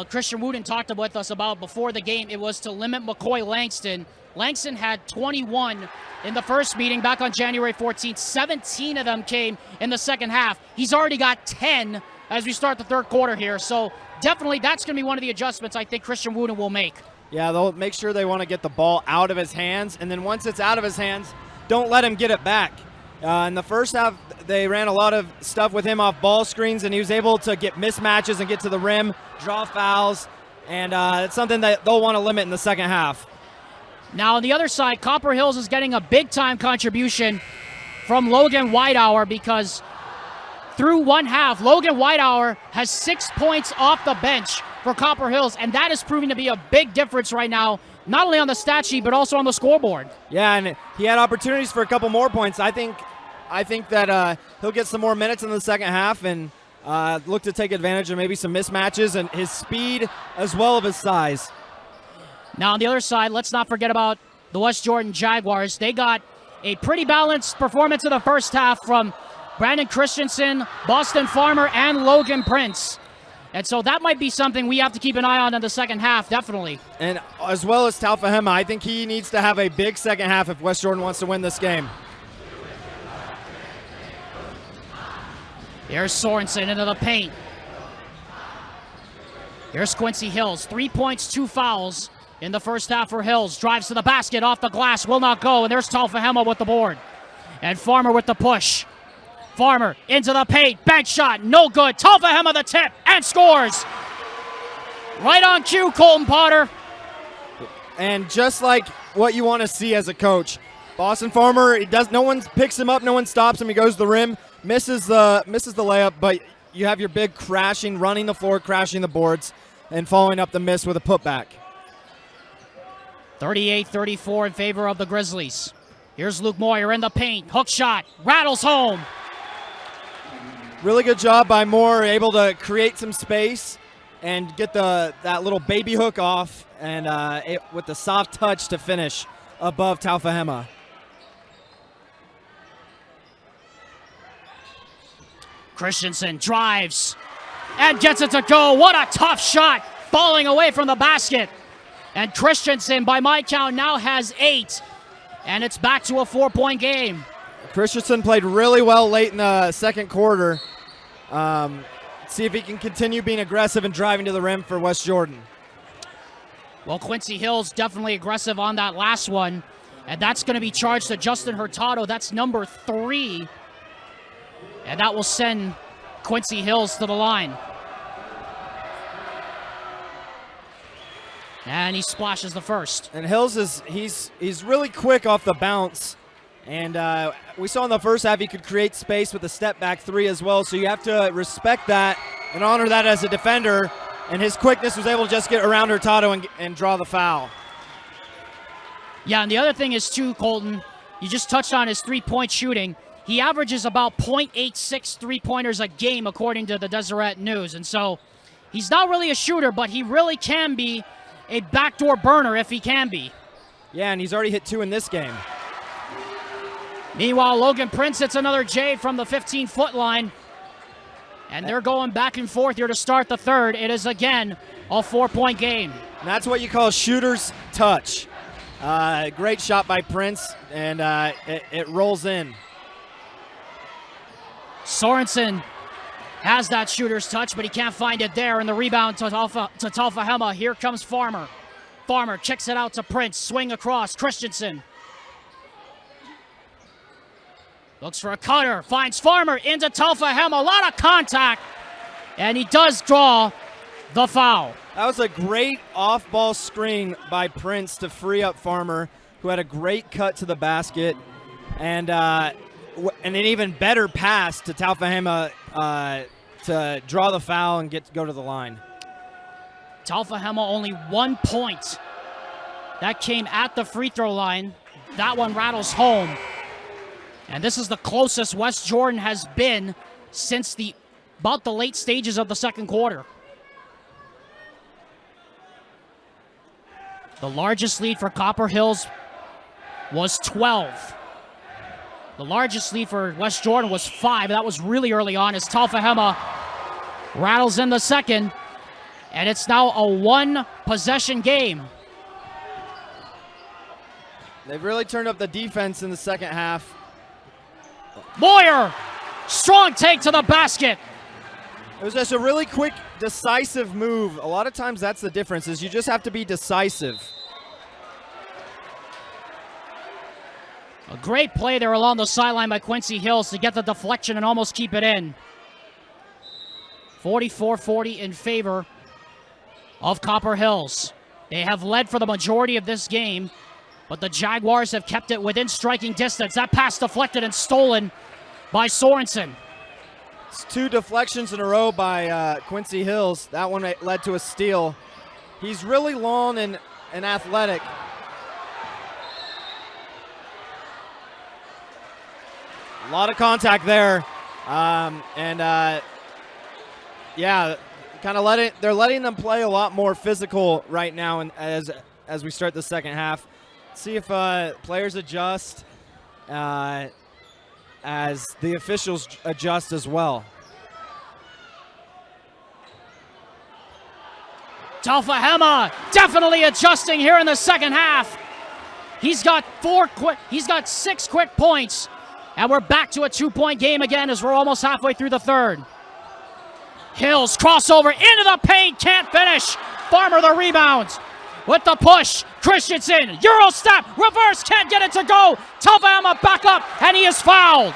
Christian Wooden talked with us about before the game. It was to limit McCoy Langston. Langston had 21 in the first meeting back on January 14th. 17 of them came in the second half. He's already got 10 as we start the third quarter here. So definitely that's going to be one of the adjustments I think Christian Wooden will make. Yeah, they'll make sure they want to get the ball out of his hands, and then once it's out of his hands, don't let him get it back. In the first half, they ran a lot of stuff with him off ball screens, and he was able to get mismatches and get to the rim, draw fouls, and it's something that they'll want to limit in the second half. Now on the other side, Copper Hills is getting a big-time contribution from Logan Whitehour, because through one half, Logan Whitehour has 6 points off the bench for Copper Hills, and that is proving to be a big difference right now, not only on the stat sheet, but also on the scoreboard. Yeah, and he had opportunities for a couple more points. I think that he'll get some more minutes in the second half and look to take advantage of maybe some mismatches and his speed as well as his size. Now on the other side, let's not forget about the West Jordan Jaguars. They got a pretty balanced performance in the first half from Brandon Christensen, Boston Farmer, and Logan Prince. And so that might be something we have to keep an eye on in the second half, definitely. And as well as Taufahema, I think he needs to have a big second half if West Jordan wants to win this game. Here's Sorensen into the paint. Here's Quincy Hills. 3 points, 2 fouls in the first half for Hills. Drives to the basket, off the glass, will not go. And there's Taufahema with the board. And Farmer with the push. Farmer into the paint, bank shot, no good. Taufahema the tip, and scores. Right on cue, Colton Potter. And just like what you want to see as a coach, Boston Farmer, no one picks him up, no one stops him. He goes to the rim, misses the layup, but you have your big crashing, running the floor, crashing the boards, and following up the miss with a putback. 38-34 in favor of the Grizzlies. Here's Luke Moyer in the paint, hook shot, rattles home. Really good job by Moore, able to create some space and get that little baby hook off, and with the soft touch to finish above Taufahema. Christensen drives and gets it to go. What a tough shot, falling away from the basket. And Christensen, by my count, now has 8, and it's back to a 4-point game. Christensen played really well late in the second quarter. See if he can continue being aggressive and driving to the rim for West Jordan. Well, Quincy Hills definitely aggressive on that last one, and that's going to be charged to Justin Hurtado. That's number 3, and that will send Quincy Hills to the line. And he splashes the first. And Hills he's really quick off the bounce. And we saw in the first half he could create space with a step-back 3 as well, so you have to respect that and honor that as a defender. And his quickness was able to just get around Hurtado and draw the foul. Yeah, and the other thing is, too, Colton, you just touched on his three-point shooting. He averages about .86 three-pointers a game, according to the Deseret News. And so he's not really a shooter, but he really can be a backdoor burner if he can be. Yeah, and he's already hit 2 in this game. Meanwhile, Logan Prince hits another J from the 15-foot line. And they're going back and forth here to start the third. It is, again, a 4-point game. And that's what you call shooter's touch. Great shot by Prince, and it rolls in. Sorensen has that shooter's touch, but he can't find it there. And the rebound to Taufahema. Here comes Farmer. Farmer kicks it out to Prince. Swing across. Christensen looks for a cutter. Finds Farmer into Taufahema. A lot of contact. And he does draw the foul. That was a great off-ball screen by Prince to free up Farmer, who had a great cut to the basket. And an even better pass to Taufahema to draw the foul and go to the line. Taufahema only 1 point. That came at the free throw line. That one rattles home. And this is the closest West Jordan has been since about the late stages of the second quarter. The largest lead for Copper Hills was 12. The largest lead for West Jordan was 5. That was really early on as Taufahema rattles in the second. And it's now a one-possession game. They've really turned up the defense in the second half. Moyer, strong take to the basket. It was just a really quick, decisive move. A lot of times that's the difference, is you just have to be decisive. A great play there along the sideline by Quincy Hills to get the deflection and almost keep it in. 44-40 in favor of Copper Hills. They have led for the majority of this game, but the Jaguars have kept it within striking distance. That pass deflected and stolen by Sorensen. It's 2 deflections in a row by Quincy Hills. That one led to a steal. He's really long and athletic. A lot of contact there. Yeah, they're letting them play a lot more physical right now, and as we start the second half. See if players adjust as the officials adjust as well. Talfahema definitely adjusting here in the second half. He's got 6 quick points, and we're back to a 2-point game again as we're almost halfway through the third. Hills crossover into the paint, can't finish. Farmer the rebound. With the push, Christensen, Euro step, reverse, can't get it to go. Talfahema back up, and he is fouled.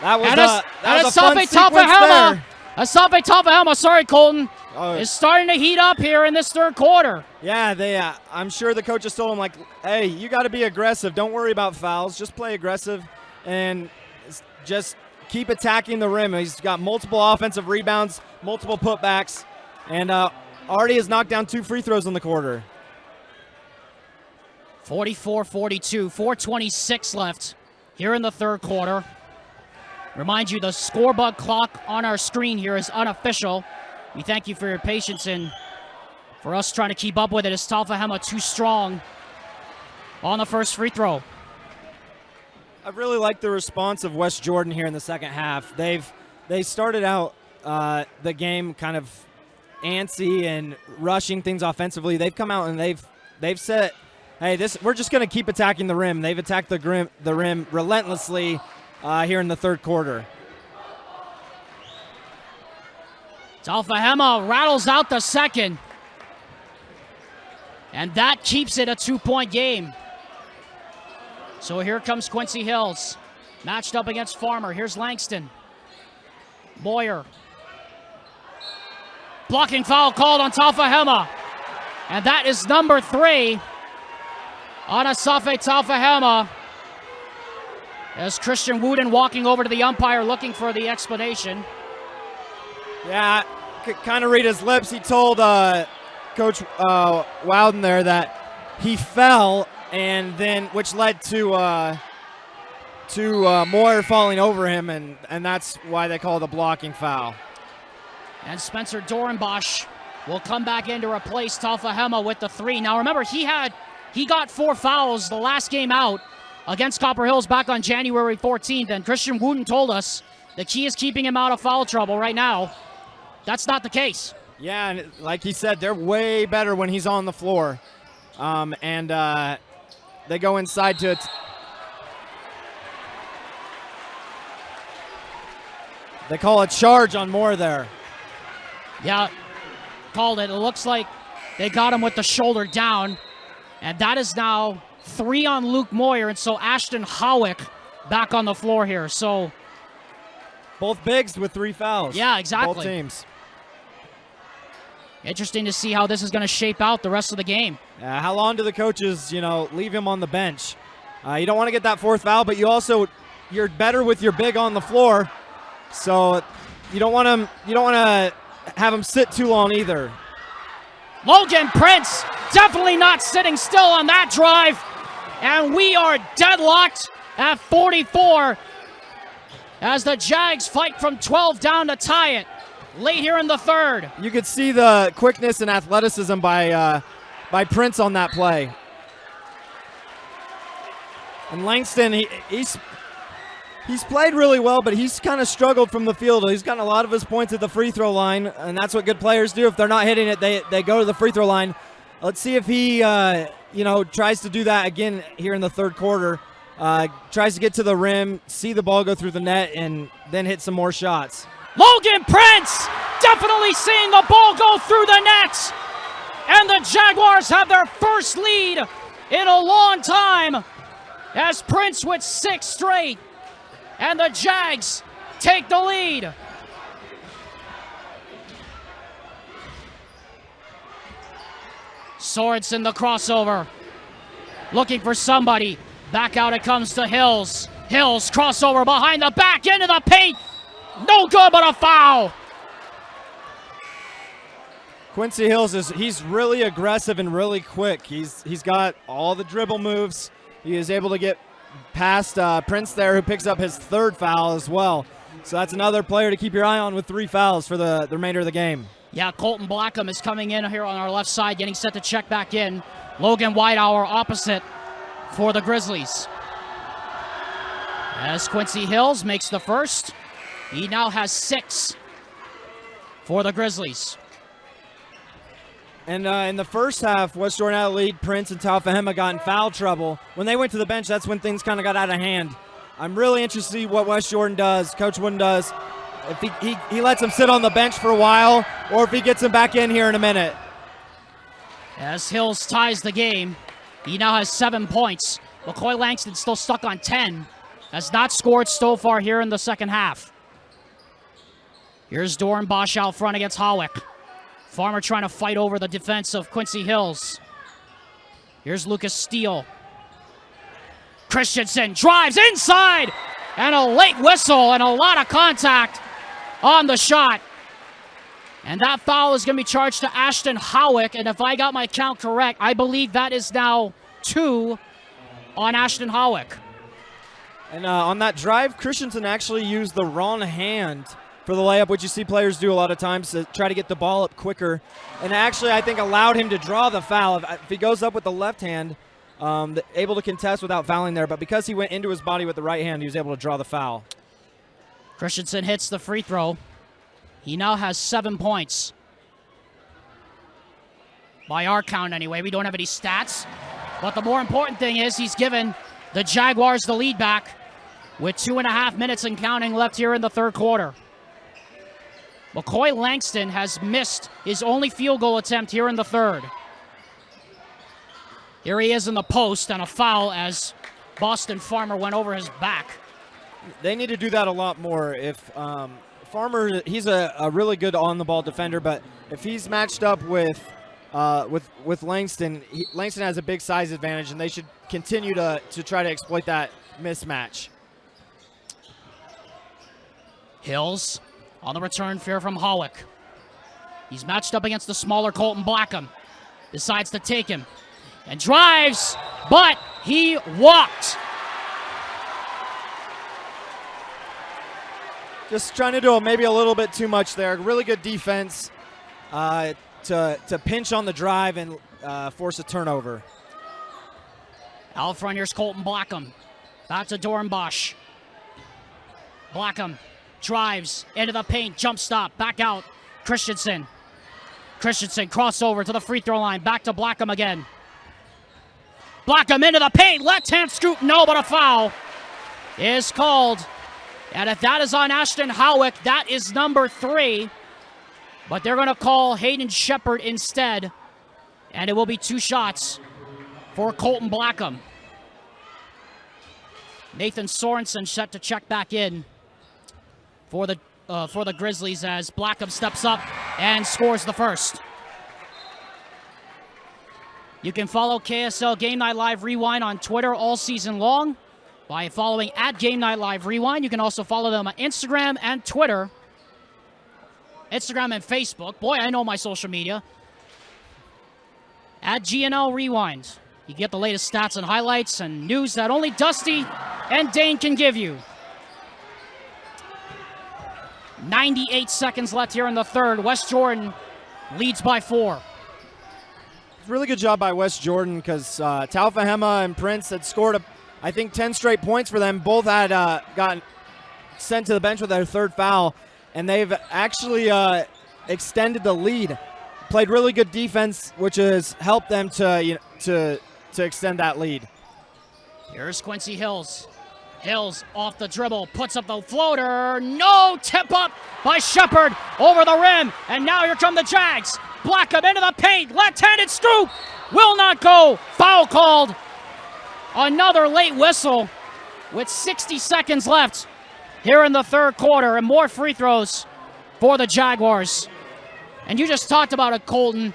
That was a fun sequence there. Asafe Talfahema, sorry, Colton, is starting to heat up here in this third quarter. Yeah, I'm sure the coaches told him, like, hey, you got to be aggressive. Don't worry about fouls. Just play aggressive and just keep attacking the rim. He's got multiple offensive rebounds, multiple putbacks, and already has knocked down 2 free throws in the quarter. 44-42, 4:26 left here in the third quarter. Remind you, the scoreboard clock on our screen here is unofficial. We thank you for your patience and for us trying to keep up with it. Is Talfahema too strong on the first free throw? I really like the response of West Jordan here in the second half. They started out the game kind of antsy and rushing things offensively. They've come out and they've said, hey, we're just going to keep attacking the rim. They've attacked the rim relentlessly here in the third quarter. Talfahema rattles out the second, and that keeps it a 2-point game. So here comes Quincy Hills, matched up against Farmer. Here's Langston. Moyer. Blocking foul called on Talfahema. And that is number 3 on Asafe Talfahema. As Christian Wooden walking over to the umpire looking for the explanation. Yeah, I could kind of read his lips. He told Coach Wowden there that he fell, and then which led to Moyer falling over him, and that's why they call it a blocking foul. And Spencer Dorenbosch will come back in to replace Talfahema with the 3. Now remember, he got 4 fouls the last game out against Copper Hills back on January 14th, and Christian Wooden told us the key is keeping him out of foul trouble right now. That's not the case. Yeah, and like he said, they're way better when he's on the floor. They go inside to it. They call a charge on Moore there. Yeah, called it. It looks like they got him with the shoulder down. And that is now 3 on Luke Moyer. And so Ashton Howick back on the floor here. So both bigs with 3 fouls. Yeah, exactly. Both teams. Interesting to see how this is going to shape out the rest of the game. How long do the coaches, leave him on the bench? You don't want to get that 4th foul, but you're better with your big on the floor. So you don't want to have him sit too long either. Logan Prince definitely not sitting still on that drive. And we are deadlocked at 44 as the Jags fight from 12 down to tie it late here in the third. You could see the quickness and athleticism by Prince on that play. And Langston, He's played really well, but he's kind of struggled from the field. He's gotten a lot of his points at the free throw line, and that's what good players do. If they're not hitting it, they go to the free throw line. Let's see if he tries to do that again here in the third quarter. Tries to get to the rim, see the ball go through the net, and then hit some more shots. Logan Prince definitely seeing the ball go through the net. And the Jaguars have their first lead in a long time as Prince with 6 straight. And the Jags take the lead. Sorensen the crossover. Looking for somebody. Back out it comes to Hills. Hills crossover behind the back into the paint. No good, but a foul. Quincy Hills he's really aggressive and really quick. He's got all the dribble moves. He is able to get past Prince there, who picks up his 3rd foul as well. So that's another player to keep your eye on with 3 fouls for the remainder of the game. Yeah, Colton Blackham is coming in here on our left side, getting set to check back in. Logan Whitehour opposite for the Grizzlies. As Quincy Hills makes the first, he now has 6 for the Grizzlies. And in the first half, West Jordan had a lead. Prince and Taufahema got in foul trouble. When they went to the bench, that's when things kind of got out of hand. I'm really interested to see what West Jordan does, Coach Wooden does, if he lets him sit on the bench for a while, or if he gets him back in here in a minute. As Hills ties the game, he now has 7 points. McCoy Langston still stuck on 10. Has not scored so far here in the second half. Here's Doran Bosch out front against Hawick. Farmer trying to fight over the defense of Quincy Hills. Here's Lucas Steele. Christensen drives inside, and a late whistle and a lot of contact on the shot. And that foul is going to be charged to Ashton Hawick, and if I got my count correct, I believe that is now 2 on Ashton Hawick. And on that drive, Christensen actually used the wrong hand for the layup, which you see players do a lot of times to try to get the ball up quicker. And actually, I think, allowed him to draw the foul. If he goes up with the left hand, able to contest without fouling there. But because he went into his body with the right hand, he was able to draw the foul. Christensen hits the free throw. He now has 7 points. By our count, anyway. We don't have any stats. But the more important thing is he's given the Jaguars the lead back with 2.5 minutes and counting left here in the third quarter. McCoy Langston has missed his only field goal attempt here in the third. Here he is in the post, and a foul as Boston Farmer went over his back. They need to do that a lot more. If Farmer, he's a really good on-the-ball defender, but if he's matched up with Langston, Langston has a big size advantage, and they should continue to try to exploit that mismatch. Hills on the return fair from Hawick. He's matched up against the smaller Colton Blackham. Decides to take him and drives, but he walked. Just trying to do maybe a little bit too much there. Really good defense to pinch on the drive and force a turnover. Out front, here's Colton Blackham. Back to Doran Bosch. Blackham drives into the paint, jump stop, back out. Christensen crossover to the free throw line, back to Blackham again. Blackham into the paint, left hand scoop, no, but a foul is called. And if that is on Ashton Hawick, that is number 3. But they're going to call Hayden Shepard instead, and it will be 2 shots for Colton Blackham. Nathan Sorensen set to check back in for the Grizzlies as Blackham steps up and scores the first. You can follow KSL Game Night Live Rewind on Twitter all season long by following @Game Night Live Rewind. You can also follow them on Instagram and Twitter. Instagram and Facebook. Boy, I know my social media. @GNL Rewind. You get the latest stats and highlights and news that only Dusty and Dane can give you. 98 seconds left here in the third. West Jordan leads by 4. Really good job by West Jordan because Taufahema and Prince had scored I think 10 straight points for them. Both had gotten sent to the bench with their third foul, and they've actually extended the lead. Played really good defense, which has helped them to extend that lead. Here's Quincy Hills. Hills off the dribble, puts up the floater. No, tip up by Shepard over the rim. And now here come the Jags. Blackham into the paint, left-handed scoop. Will not go. Foul called. Another late whistle with 60 seconds left here in the third quarter, and more free throws for the Jaguars. And you just talked about it, Colton.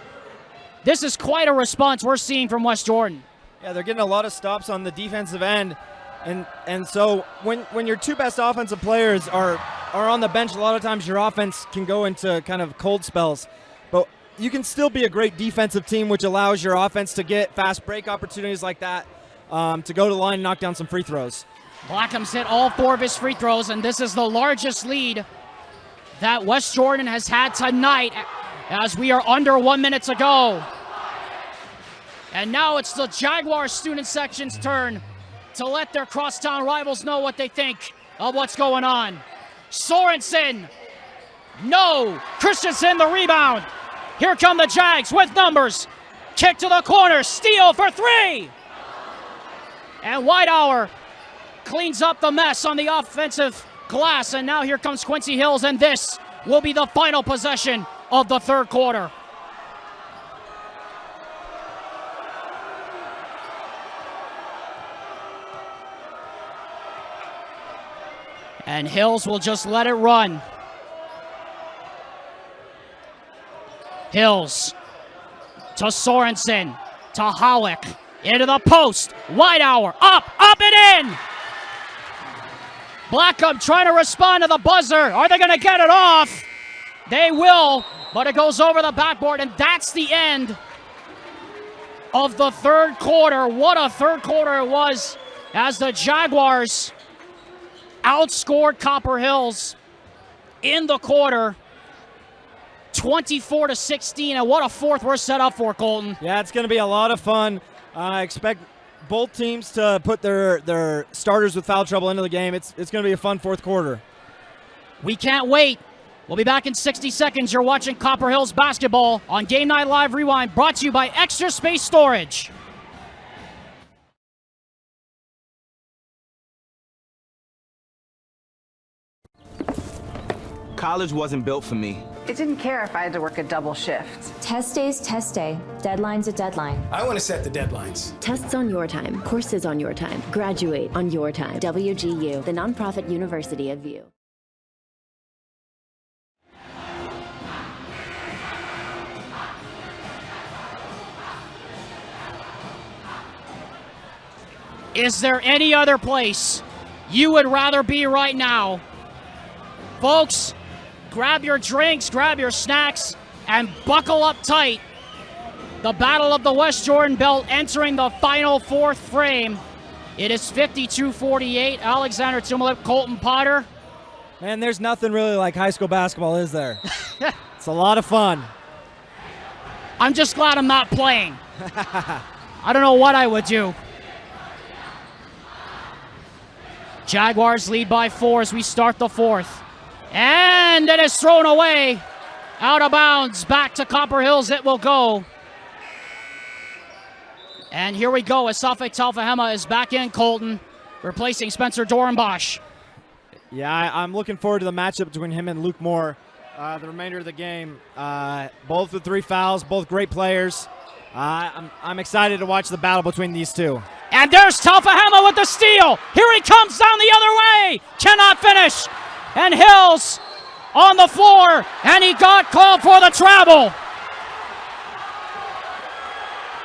This is quite a response we're seeing from West Jordan. Yeah, they're getting a lot of stops on the defensive end. And so when your two best offensive players are on the bench, a lot of times your offense can go into kind of cold spells. But you can still be a great defensive team, which allows your offense to get fast break opportunities like that, to go to the line and knock down some free throws. Blackham's hit all 4 of his free throws, and this is the largest lead that West Jordan has had tonight as we are under 1 minute to go. And now it's the Jaguar student section's turn to let their crosstown rivals know what they think of what's going on. Sorensen, no. Christensen the rebound. Here come the Jags with numbers. Kick to the corner, steal for 3. And Whitehour cleans up the mess on the offensive glass, and now here comes Quincy Hills, and this will be the final possession of the third quarter. And Hills will just let it run. Hills to Sorensen, to Howick, into the post. Whitehour, up and in! Blackham trying to respond to the buzzer. Are they going to get it off? They will, but it goes over the backboard, and that's the end of the third quarter. What a third quarter it was as the Jaguars outscored Copper Hills in the quarter 24-16, and what a fourth we're set up for, Colton. Yeah, it's going to be a lot of fun. I expect both teams to put their starters with foul trouble into the game. It's going to be a fun fourth quarter. We can't wait. We'll be back in 60 seconds. You're watching Copper Hills basketball on Game Night Live Rewind, brought to you by Extra Space Storage. College wasn't built for me. It didn't care if I had to work a double shift. Test day's test day. Deadline's a deadline. I want to set the deadlines. Tests on your time. Courses on your time. Graduate on your time. WGU, the nonprofit university of you. Is there any other place you would rather be right now? Folks, grab your drinks, grab your snacks, and buckle up tight. The Battle of the West Jordan Belt entering the final fourth frame. It is 52-48. Alexander Tumalip, Colton Potter. Man, there's nothing really like high school basketball, is there? It's a lot of fun. I'm just glad I'm not playing. I don't know what I would do. Jaguars lead by 4 as we start the fourth. And it is thrown away. Out of bounds. Back to Copper Hills it will go. And here we go. Asafe Talfahema is back in, Colton, replacing Spencer Dorenbosch. Yeah, I'm looking forward to the matchup between him and Luke Moore the remainder of the game. Both with 3 fouls, both great players. I'm excited to watch the battle between these two. And there's Talfahema with the steal. Here he comes down the other way. Cannot finish. And Hills on the floor. And he got called for the travel.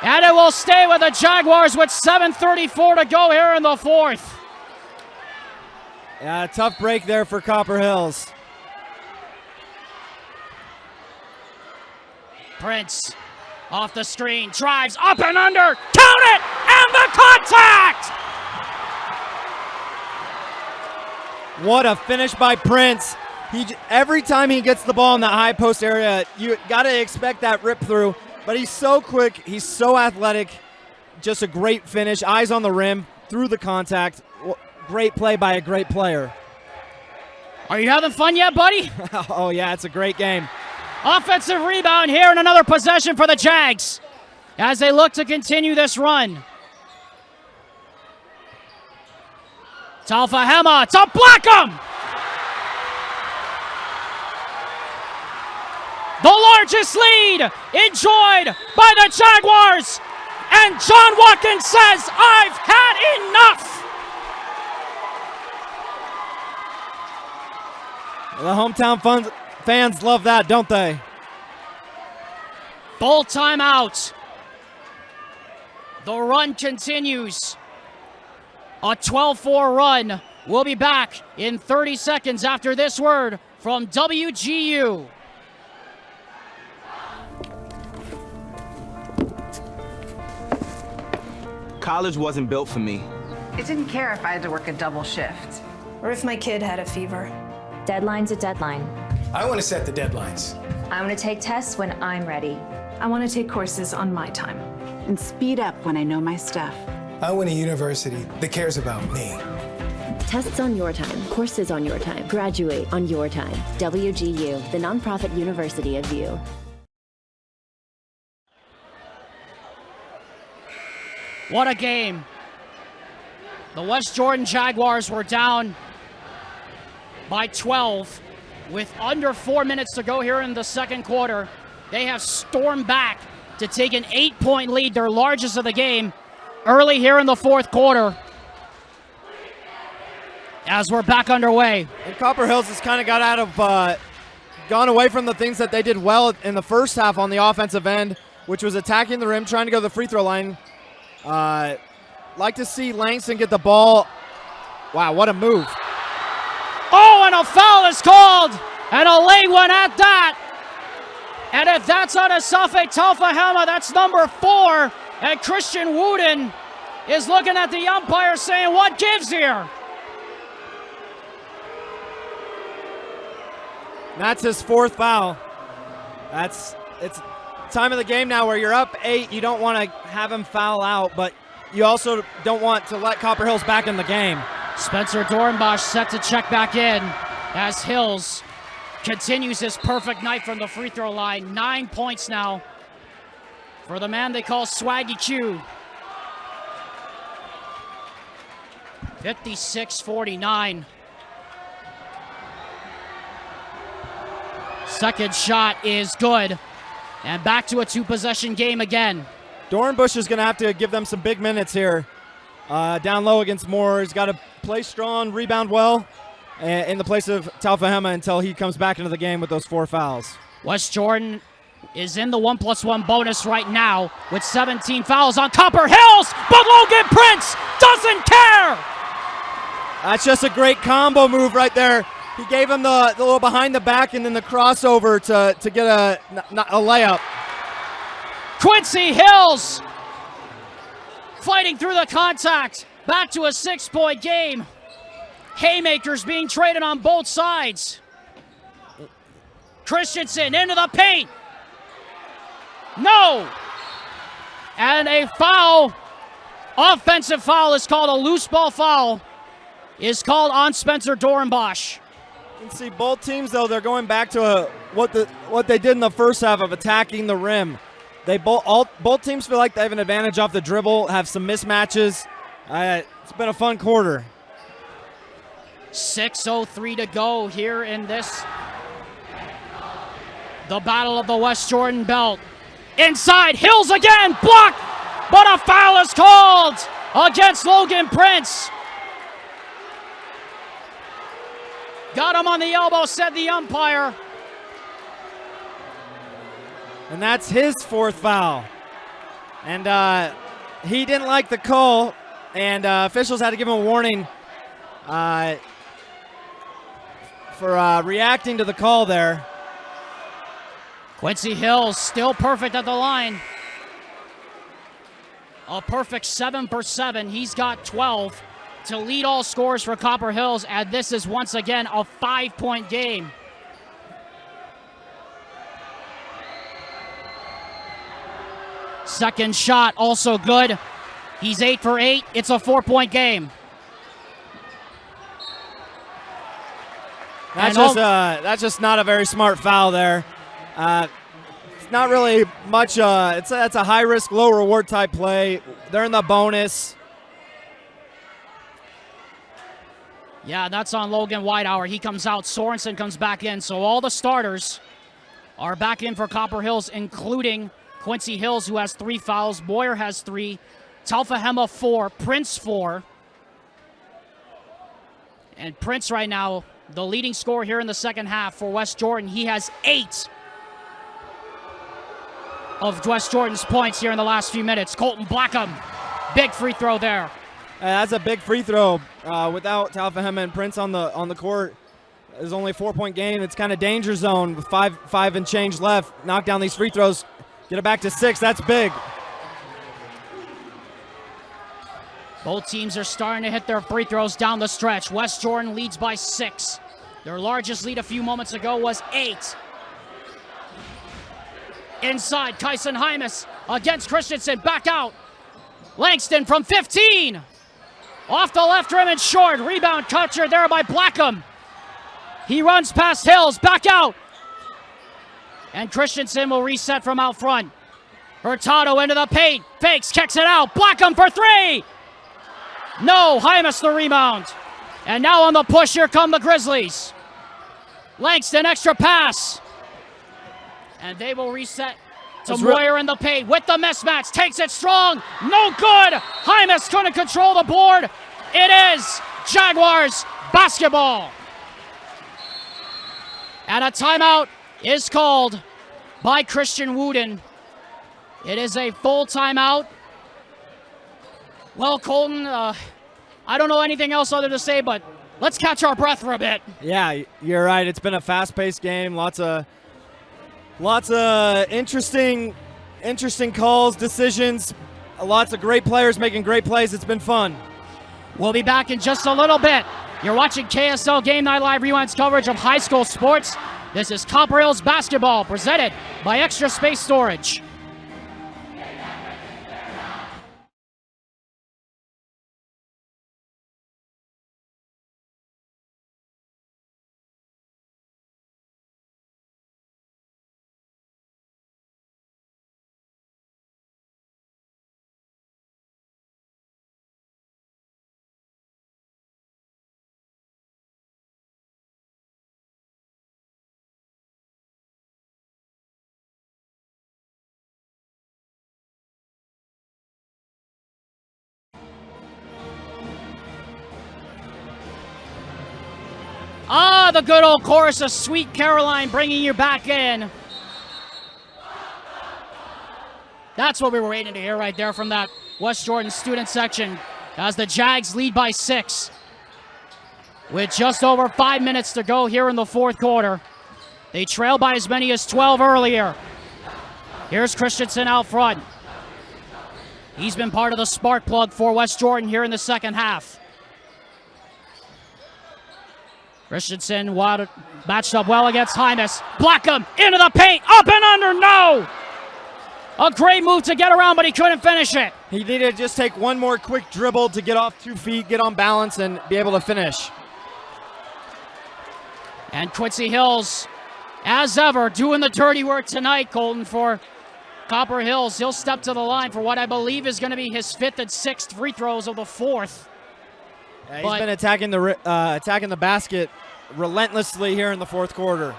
And it will stay with the Jaguars with 7:34 to go here in the fourth. Yeah, tough break there for Copper Hills. Prince off the screen, drives up and under, count it, and the contact! What a finish by Prince. Every time he gets the ball in the high post area, you got to expect that rip through, but he's so quick, he's so athletic, just a great finish, eyes on the rim, through the contact. Great play by a great player. Are you having fun yet, buddy? Oh, yeah, it's a great game. Offensive rebound here and another possession for the Jags as they look to continue this run. Talfahema to Blackham! The largest lead enjoyed by the Jaguars. And John Watkins says, I've had enough. The hometown fans love that, don't they? Full timeout. The run continues. A 12-4 run. We'll be back in 30 seconds after this word from WGU. College wasn't built for me. It didn't care if I had to work a double shift. Or if my kid had a fever. Deadline's a deadline. I want to set the deadlines. I want to take tests when I'm ready. I want to take courses on my time. And speed up when I know my stuff. I want a university that cares about me. Tests on your time, courses on your time, graduate on your time. WGU, the nonprofit university of you. What a game. The West Jordan Jaguars were down by 12 with under 4 minutes to go here in the second quarter. They have stormed back to take an 8-point lead, their largest of the game, early here in the fourth quarter. As we're back underway. And Copper Hills has kind of gone away from the things that they did well in the first half on the offensive end, which was attacking the rim, trying to go to the free throw line. Like to see Langston get the ball. Wow, what a move. Oh, and a foul is called, and a late one at that. And if that's on Asafe Talfahema, that's number 4. And Christian Wooden is looking at the umpire saying, what gives here? That's his 4th foul. It's time of the game now where you're up 8. You don't want to have him foul out, but you also don't want to let Copper Hills back in the game. Spencer Dornbosch set to check back in as Hills continues his perfect night from the free throw line. 9 points now for the man they call Swaggy Q. 56-49. Second shot is good. And back to a 2-possession game again. Dornbush is going to have to give them some big minutes here. Down low against Moore. He's got to play strong, rebound well in the place of Talfahema until he comes back into the game with those 4 fouls. West Jordan is in the 1+1 bonus right now with 17 fouls on Copper Hills, but Logan Prince doesn't care! That's just a great combo move right there. He gave him the little behind the back and then the crossover to get a layup. Quincy Hills fighting through the contact. Back to a 6-point game. Haymakers being traded on both sides. Christensen into the paint. No. And a foul, offensive foul is called, a loose ball foul is called on Spencer Dornbosch. You can see both teams, though, they're going back to what they did in the first half of attacking the rim. They both teams feel like they have an advantage off the dribble, have some mismatches. It's been a fun quarter. 6:03 to go here in this, the battle of the West Jordan Belt. Inside, Hills again, blocked, but a foul is called against Logan Prince. Got him on the elbow, said the umpire. And that's his 4th foul. And he didn't like the call, and officials had to give him a warning for reacting to the call there. Quincy Hills still perfect at the line. A perfect 7 for 7. He's got 12 to lead all scores for Copper Hills, and this is once again a 5-point game. Second shot also good He's 8 for 8. It's a 4-point game. That's just not a very smart foul there. It's not really much. That's a high risk, low reward type play. They're in the bonus. Yeah, that's on Logan Whitehour. He comes out. Sorensen comes back in. So all the starters are back in for Copper Hills, including Quincy Hills, who has 3 fouls. Boyer has 3. Talfahema 4. Prince 4. And Prince right now, the leading scorer here in the second half for West Jordan. He has 8 of West Jordan's points here in the last few minutes. Colton Blackham, big free throw there. That's a big free throw. Without Talfahema and Prince on the court, there's only a 4-point game. It's kind of danger zone with five and change left. Knock down these free throws, get it back to 6. That's big. Both teams are starting to hit their free throws down the stretch. West Jordan leads by 6. Their largest lead a few moments ago was 8. Inside, Kyson Hymas against Christensen, back out. Langston from 15. Off the left rim and short. Rebound captured there by Blackham. He runs past Hills, back out. And Christensen will reset from out front. Hurtado into the paint, fakes, kicks it out. Blackham for 3. No, Hymas the rebound. And now on the push, here come the Grizzlies. Langston, extra pass. And they will reset to Moyer in the paint with the mismatch. Takes it strong. No good. Hymas couldn't control the board. It is Jaguars basketball. And a timeout is called by Christian Wooden. It is a full timeout. Well, Colton, I don't know anything else other to say, but let's catch our breath for a bit. Yeah, you're right. It's been a fast-paced game. Lots of interesting calls, decisions. Lots of great players making great plays. It's been fun. We'll be back in just a little bit. You're watching KSL Game Night Live Rewind's coverage of high school sports. This is Copper Hills basketball, presented by Extra Space Storage. The good old chorus of Sweet Caroline bringing you back in. That's what we were waiting to hear right there from that West Jordan student section as the Jags lead by 6 with just over 5 minutes to go here in the fourth quarter. They trailed by as many as 12 earlier. Here's Christensen out front. He's been part of the spark plug for West Jordan here in the second half. Christensen matched up well against Hymas. Blackham into the paint, up and under, no! A great move to get around, but he couldn't finish it. He needed to just take one more quick dribble to get off 2 feet, get on balance, and be able to finish. And Quincy Hills, as ever, doing the dirty work tonight, Colton, for Copper Hills. He'll step to the line for what I believe is going to be his 5th and 6th free throws of the 4th. Yeah, he's been attacking the basket relentlessly here in the fourth quarter.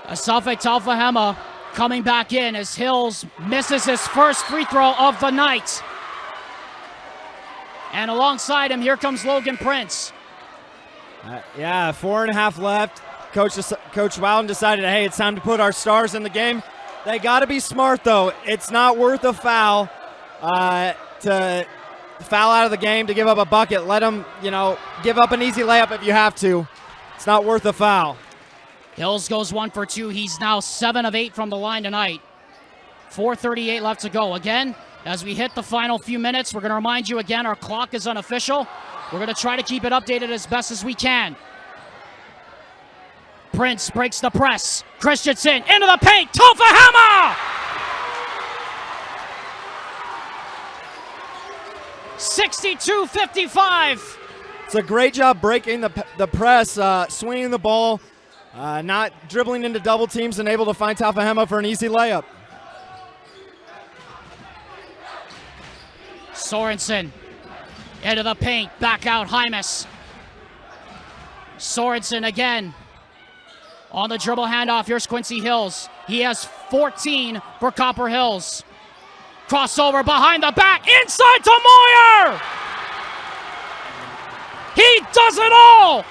Asafe Talfahema coming back in as Hills misses his first free throw of the night. And alongside him, here comes Logan Prince. 4.5 left. Coach Wowden decided, hey, it's time to put our stars in the game. They got to be smart, though. It's not worth a foul to foul out of the game, to give up a bucket. Let them, give up an easy layup if you have to. It's not worth a foul. Hills goes 1 for 2. He's now 7 of 8 from the line tonight. 4:38 left to go. Again, as we hit the final few minutes, we're going to remind you again, our clock is unofficial. We're going to try to keep it updated as best as we can. Prince breaks the press. Christensen into the paint. Talfahema! 62-55. It's a great job breaking the press, swinging the ball, not dribbling into double teams, and able to find Talfahema for an easy layup. Sorensen into the paint, back out Hymas. Sorensen again on the dribble handoff. Here's Quincy Hills. He has 14 for Copper Hills. Crossover behind the back, inside to Moyer! He does it all!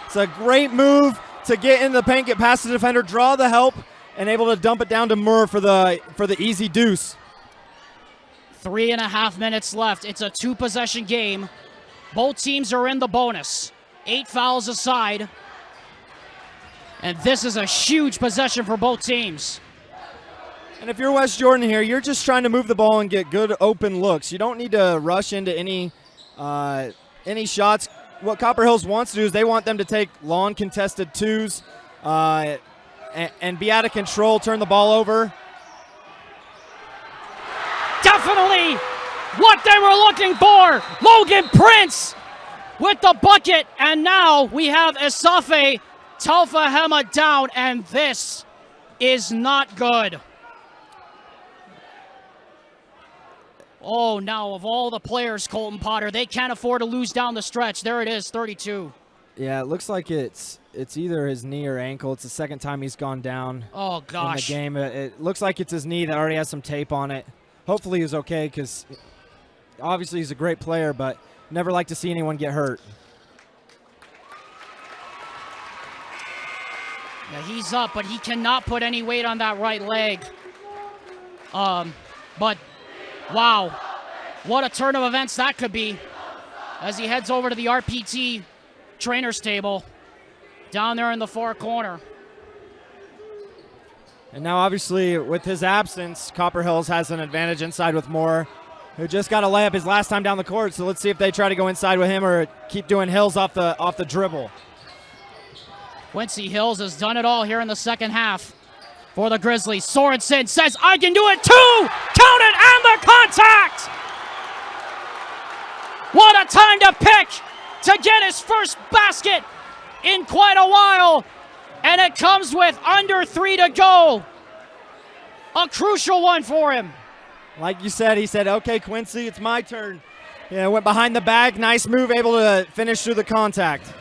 It's a great move to get in the paint, get past the defender, draw the help, and able to dump it down to Moore for the easy deuce. 3.5 minutes left. It's a 2-possession game. Both teams are in the bonus. 8 fouls aside. And this is a huge possession for both teams. And if you're West Jordan here, you're just trying to move the ball and get good open looks. You don't need to rush into any shots. What Copper Hills wants to do is they want them to take long contested twos and be out of control, turn the ball over. Definitely what they were looking for. Logan Prince with the bucket. And now we have Isafe Talfahema down, and this is not good. Oh, now of all the players, Colton Potter, they can't afford to lose down the stretch. There it is, 32. Yeah, it looks like it's either his knee or ankle. It's the second time he's gone down oh, gosh. in the game. It looks like it's his knee that already has some tape on it. Hopefully he's okay, because obviously he's a great player, but never like to see anyone get hurt. Yeah, he's up, but he cannot put any weight on that right leg. But wow, what a turn of events that could be as he heads over to the RPT trainer's table down there in the far corner. And now obviously with his absence, Copper Hills has an advantage inside with Moore, who just got a layup his last time down the court. So let's see if they try to go inside with him or keep doing Hills off the dribble. Quincy Hills has done it all here in the second half for the Grizzlies. Sorensen says, I can do it too! Count it, and the contact! What a time to pick to get his first basket in quite a while. And it comes with under 3 to go. A crucial one for him. Like you said, he said, okay, Quincy, it's my turn. Yeah, went behind the back, nice move, able to finish through the contact.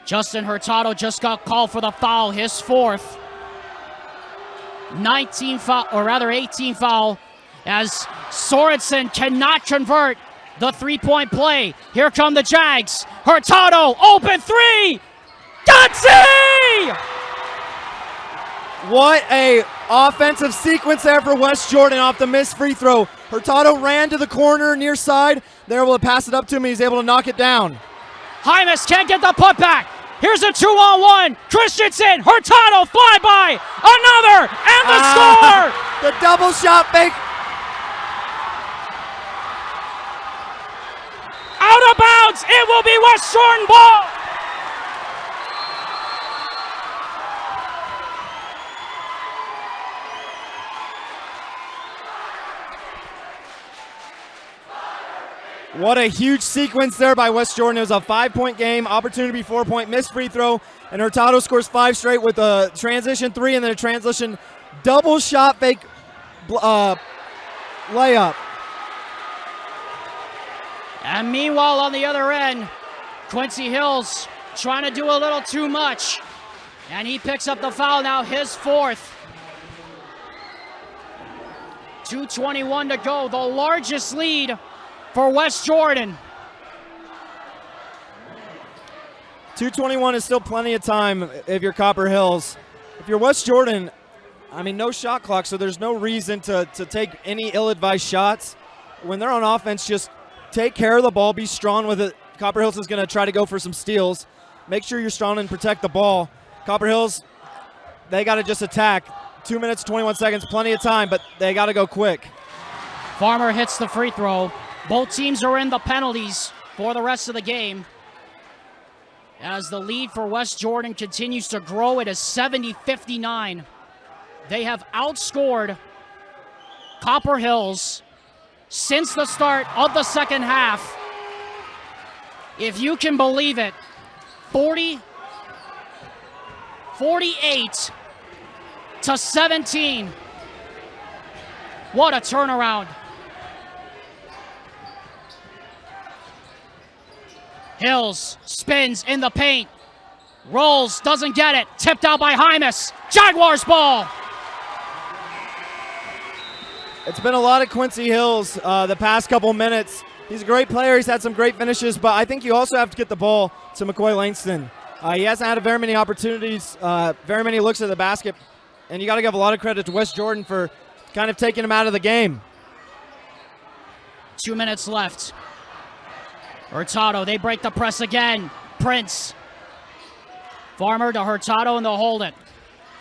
Justin Hurtado just got called for the foul, his fourth. 18 foul, as Sorensen cannot convert the three-point play. Here come the Jags. Hurtado, open three! Gutsy! What a offensive sequence there for West Jordan off the missed free throw. Hurtado ran to the corner near side. They're able to pass it up to him. He's able to knock it down. Hymas can't get the putback. Here's a 2-on-1. Christensen, Hurtado, flyby. Another, and the score! The double shot fake. Out of bounds. It will be West Jordan ball. What a huge sequence there by West Jordan. It was a 5-point game, opportunity 4-point, missed free throw, and Hurtado scores 5 straight with a transition 3 and then a transition double shot fake layup. And meanwhile on the other end, Quincy Hills trying to do a little too much. And he picks up the foul now, his fourth. 2:21 to go, the largest lead for West Jordan. 2:21 is still plenty of time if you're Copper Hills. If you're West Jordan, I mean, no shot clock, so there's no reason to take any ill-advised shots. When they're on offense, just take care of the ball, be strong with it. Copper Hills is going to try to go for some steals. Make sure you're strong and protect the ball. Copper Hills, they got to just attack. 2 minutes, 21 seconds, plenty of time, but they got to go quick. Farmer hits the free throw. Both teams are in the penalties for the rest of the game. As the lead for West Jordan continues to grow, it is 70-59. They have outscored Copper Hills since the start of the second half. If you can believe it, 48 to 17. What a turnaround. Hills spins in the paint. Rolls, doesn't get it. Tipped out by Hymas. Jaguars ball. It's been a lot of Quincy Hills the past couple minutes. He's a great player. He's had some great finishes, but I think you also have to get the ball to McCoy Langston. He hasn't had very many opportunities, very many looks at the basket, and you got to give a lot of credit to West Jordan for kind of taking him out of the game. 2 minutes left. Hurtado, they break the press again. Prince. Farmer to Hurtado, and they'll hold it.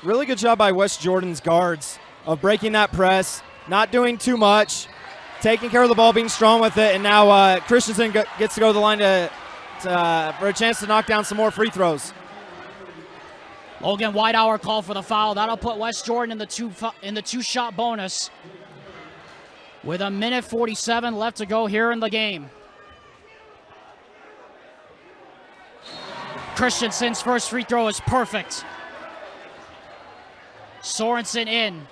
Really good job by West Jordan's guards of breaking that press, not doing too much, taking care of the ball, being strong with it, and now Christensen gets to go to the line for a chance to knock down some more free throws. Logan Whitehour called for the foul. That'll put West Jordan in the two-shot bonus with 1:47 left to go here in the game. Christensen's first free throw is perfect. Sorensen in.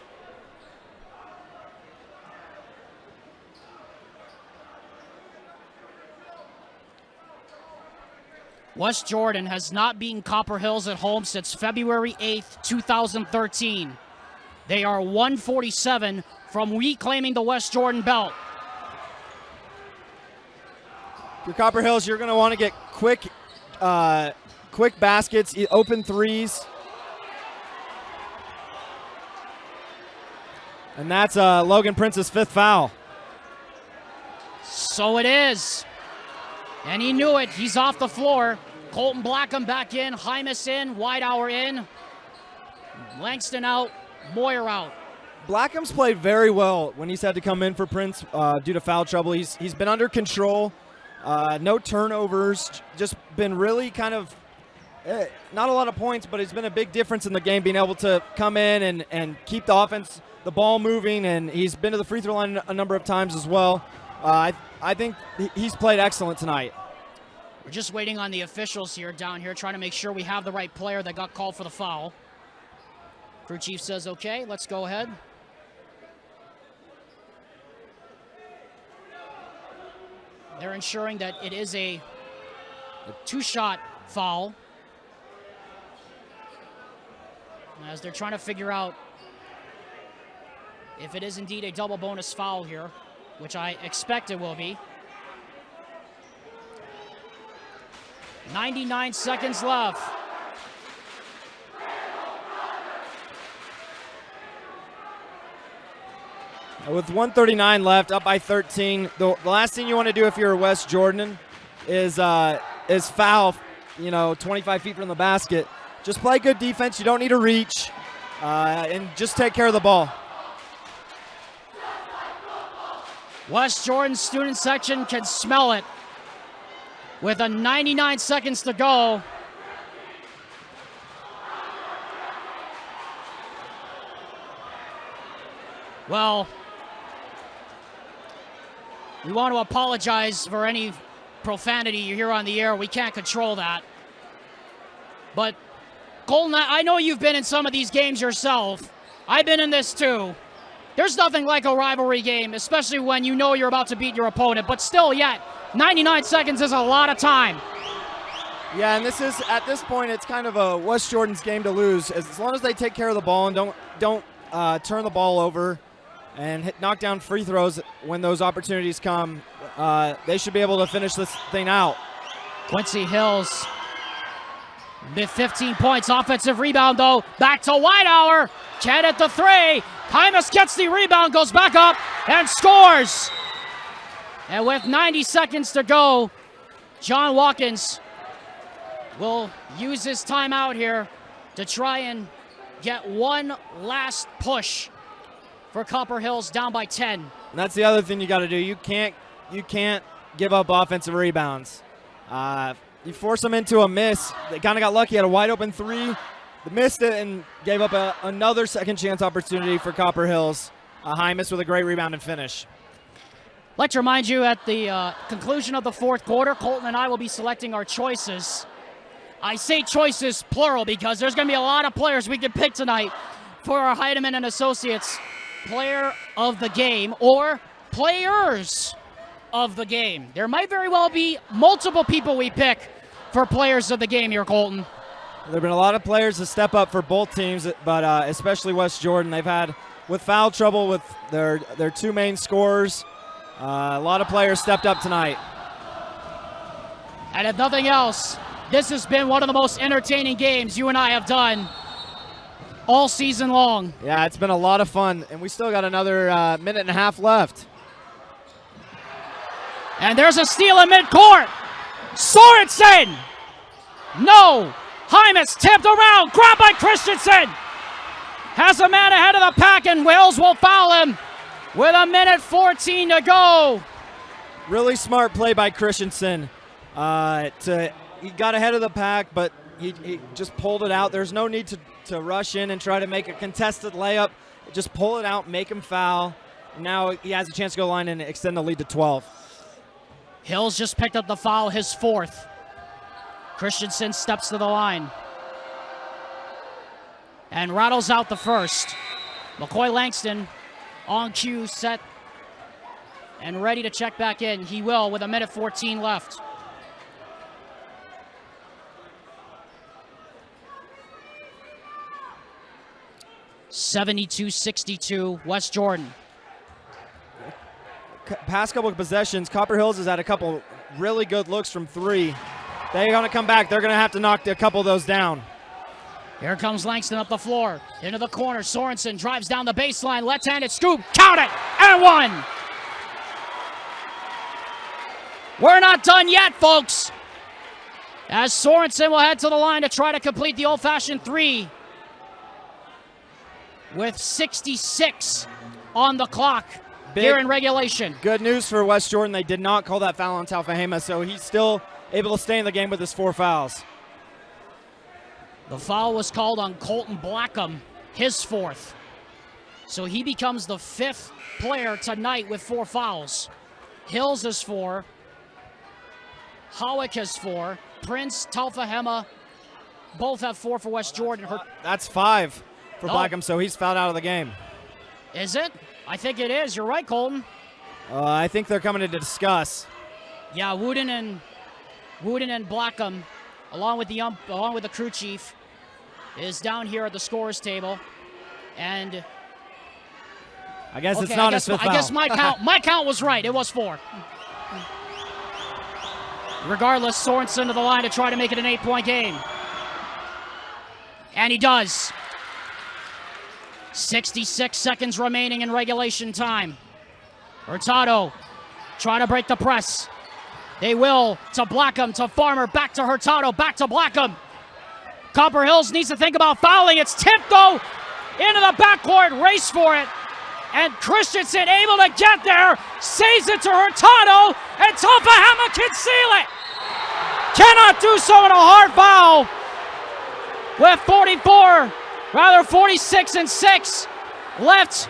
West Jordan has not beaten Copper Hills at home since February 8th, 2013. They are 147 from reclaiming the West Jordan belt. For Copper Hills, you're going to want to get quick baskets, open threes. And that's Logan Prince's 5th foul. So it is. And he knew it. He's off the floor. Colton Blackham back in. Hymas in. Whitehour in. Langston out. Moyer out. Blackham's played very well when he's had to come in for Prince due to foul trouble. He's been under control. No turnovers. Just been really kind of not a lot of points, but it's been a big difference in the game, being able to come in and keep the offense, the ball moving, and he's been to the free throw line a number of times as well. I think he's played excellent tonight. We're just waiting on the officials here down here, trying to make sure we have the right player that got called for the foul. Crew chief says, okay, let's go ahead. They're ensuring that it is a two-shot foul, as they're trying to figure out if it is indeed a double bonus foul here, which I expect it will be. 99 seconds left. With 1:39 left, up by 13. The last thing you want to do if you're West Jordan is foul, 25 feet from the basket. Just play good defense. You don't need to reach, and just take care of the ball. West Jordan student section can smell it. With 99 seconds to go. Well, we want to apologize for any profanity you hear on the air. We can't control that. But, Colton, I know you've been in some of these games yourself. I've been in this too. There's nothing like a rivalry game, especially when you know you're about to beat your opponent. But still, 99 seconds is a lot of time. Yeah, and at this point, it's kind of a West Jordan's game to lose. As long as they take care of the ball and don't turn the ball over and knock down free throws when those opportunities come, they should be able to finish this thing out. Quincy Hills, 15 points, offensive rebound though. Back to Whitehour. Ken at the three. Hymas gets the rebound, goes back up and scores. And with 90 seconds to go, John Watkins will use his timeout here to try and get one last push for Copper Hills, down by 10. And that's the other thing you got to do. You can't give up offensive rebounds. You force them into a miss. They kind of got lucky, had a wide open three. They missed it and gave up another second chance opportunity for Copper Hills. Hymas with a great rebound and finish. Let's remind you at the conclusion of the fourth quarter, Colton and I will be selecting our choices. I say choices plural because there's going to be a lot of players we can pick tonight for our Heidemann and Associates Player of the Game or Players of the Game. There might very well be multiple people we pick for Players of the Game here, Colton. There have been a lot of players to step up for both teams, but especially West Jordan. They've had, with foul trouble with their two main scorers, a lot of players stepped up tonight. And if nothing else, this has been one of the most entertaining games you and I have done all season long. Yeah, it's been a lot of fun, and we still got another minute and a half left. And there's a steal in midcourt. Sorensen! No! Hymas tipped around, grabbed by Christensen! Has a man ahead of the pack, and Wills will foul him with a minute 14 to go. Really smart play by Christensen. He got ahead of the pack, but he just pulled it out. There's no need to rush in and try to make a contested layup. Just pull it out, make him foul. Now he has a chance to go line and extend the lead to 12. Hills just picked up the foul, his fourth. Christensen steps to the line and rattles out the first. McCoy Langston on cue, set and ready to check back in. He will with a minute 14 left. (72-62) West Jordan. Past couple of possessions, Copper Hills has had a couple really good looks from three. They're going to come back. They're going to have to knock a couple of those down. Here comes Langston up the floor. Into the corner. Sorensen drives down the baseline. Left-handed scoop. Count it! And one! We're not done yet, folks. As Sorensen will head to the line to try to complete the old-fashioned three. With 66 on the clock here in regulation. Good news for West Jordan. They did not call that foul on Talfahema, so he's still able to stay in the game with his 4 fouls. The foul was called on Colton Blackham, his 4th. So he becomes the 5th player tonight with 4 fouls. Hills has 4. Howick has 4. Prince, Talfahema, both have 4 for West Jordan. That's 5 for Blackham, so he's fouled out of the game. Is it? I think it is. You're right, Colton. I think they're coming to discuss. Yeah, Wooden and Blackham, along with the crew chief, is down here at the scorers table, and I guess it's not his 5th foul. I guess my count was right. It was 4. Regardless, Sorensen to the line to try to make it an 8-point game, and he does. 66 seconds remaining in regulation time. Hurtado trying to break the press. They will to Blackham, to Farmer, back to Hurtado, back to Blackham. Copper Hills needs to think about fouling. It's tipped, though, into the backcourt. Race for it. And Christensen able to get there. Saves it to Hurtado, and Talfahema can seal it. Cannot do so in a hard foul. With 46 and 6 left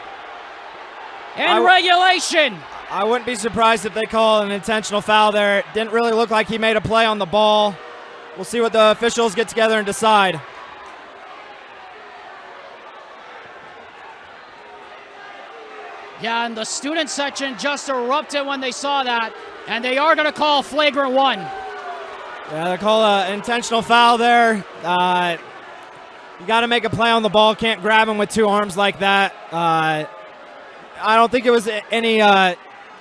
in regulation. I wouldn't be surprised if they call an intentional foul there. It didn't really look like he made a play on the ball. We'll see what the officials get together and decide. Yeah, and the student section just erupted when they saw that, and they are going to call flagrant 1. Yeah, they call an intentional foul there. You got to make a play on the ball. Can't grab him with 2 arms like that. I don't think it was any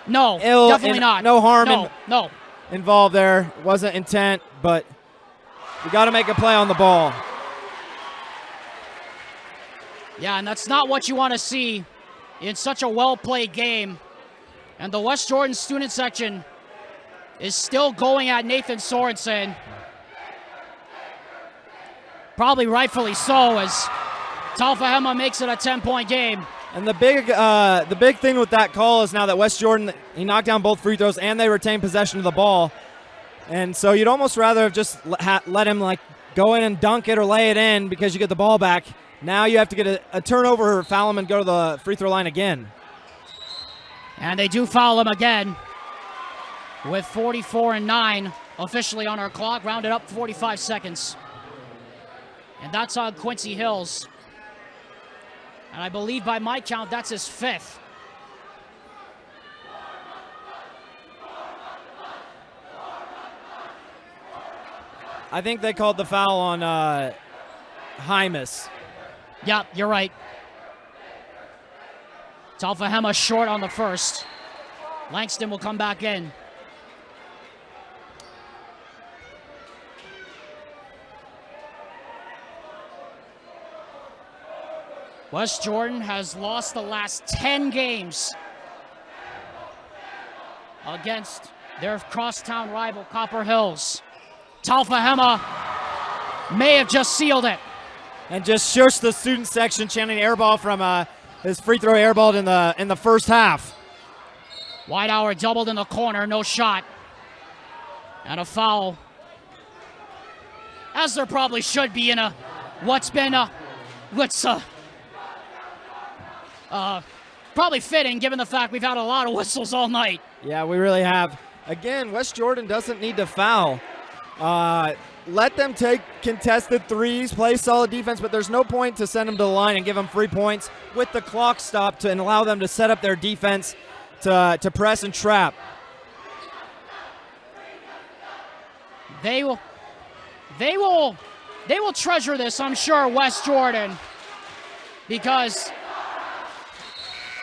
no, definitely not. No harm no. involved there. It wasn't intent, but you got to make a play on the ball. Yeah, and that's not what you want to see in such a well-played game. And the West Jordan student section is still going at Nathan Sorensen. Probably rightfully so, as Talfahema makes it a 10-point game. And the big thing with that call is now that West Jordan, he knocked down both free throws and they retain possession of the ball. And so you'd almost rather have just let him go in and dunk it or lay it in because you get the ball back. Now you have to get a turnover or foul him and go to the free throw line again. And they do foul him again with 44-9 officially on our clock, rounded up 45 seconds. And that's on Quincy Hills. And I believe by my count, that's his 5th. I think they called the foul on Hymas. Yeah, you're right. Talfahema short on the first. Langston will come back in. West Jordan has lost the last 10 games against their crosstown rival, Copper Hills. Talfahema may have just sealed it. And just shushed the student section chanting airball from his free throw airballed in the first half. Whitehour doubled in the corner, no shot. And a foul. As there probably should be in probably fitting given the fact we've had a lot of whistles all night. Yeah, we really have. Again, West Jordan doesn't need to foul. Let them take contested threes, play solid defense, but there's no point to send them to the line and give them 3 points with the clock stopped and allow them to set up their defense to press and trap. They will treasure this, I'm sure, West Jordan, because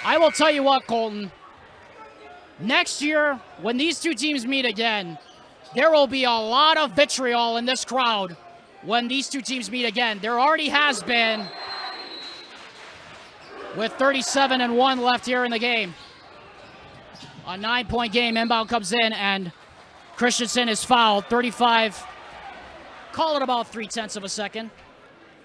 I will tell you what, Colton, next year when these two teams meet again, there will be a lot of vitriol in this crowd when these two teams meet again. There already has been with 37-1 left here in the game. A 9-point game, inbound comes in, and Christensen is fouled. 35, call it about 0.3 of a second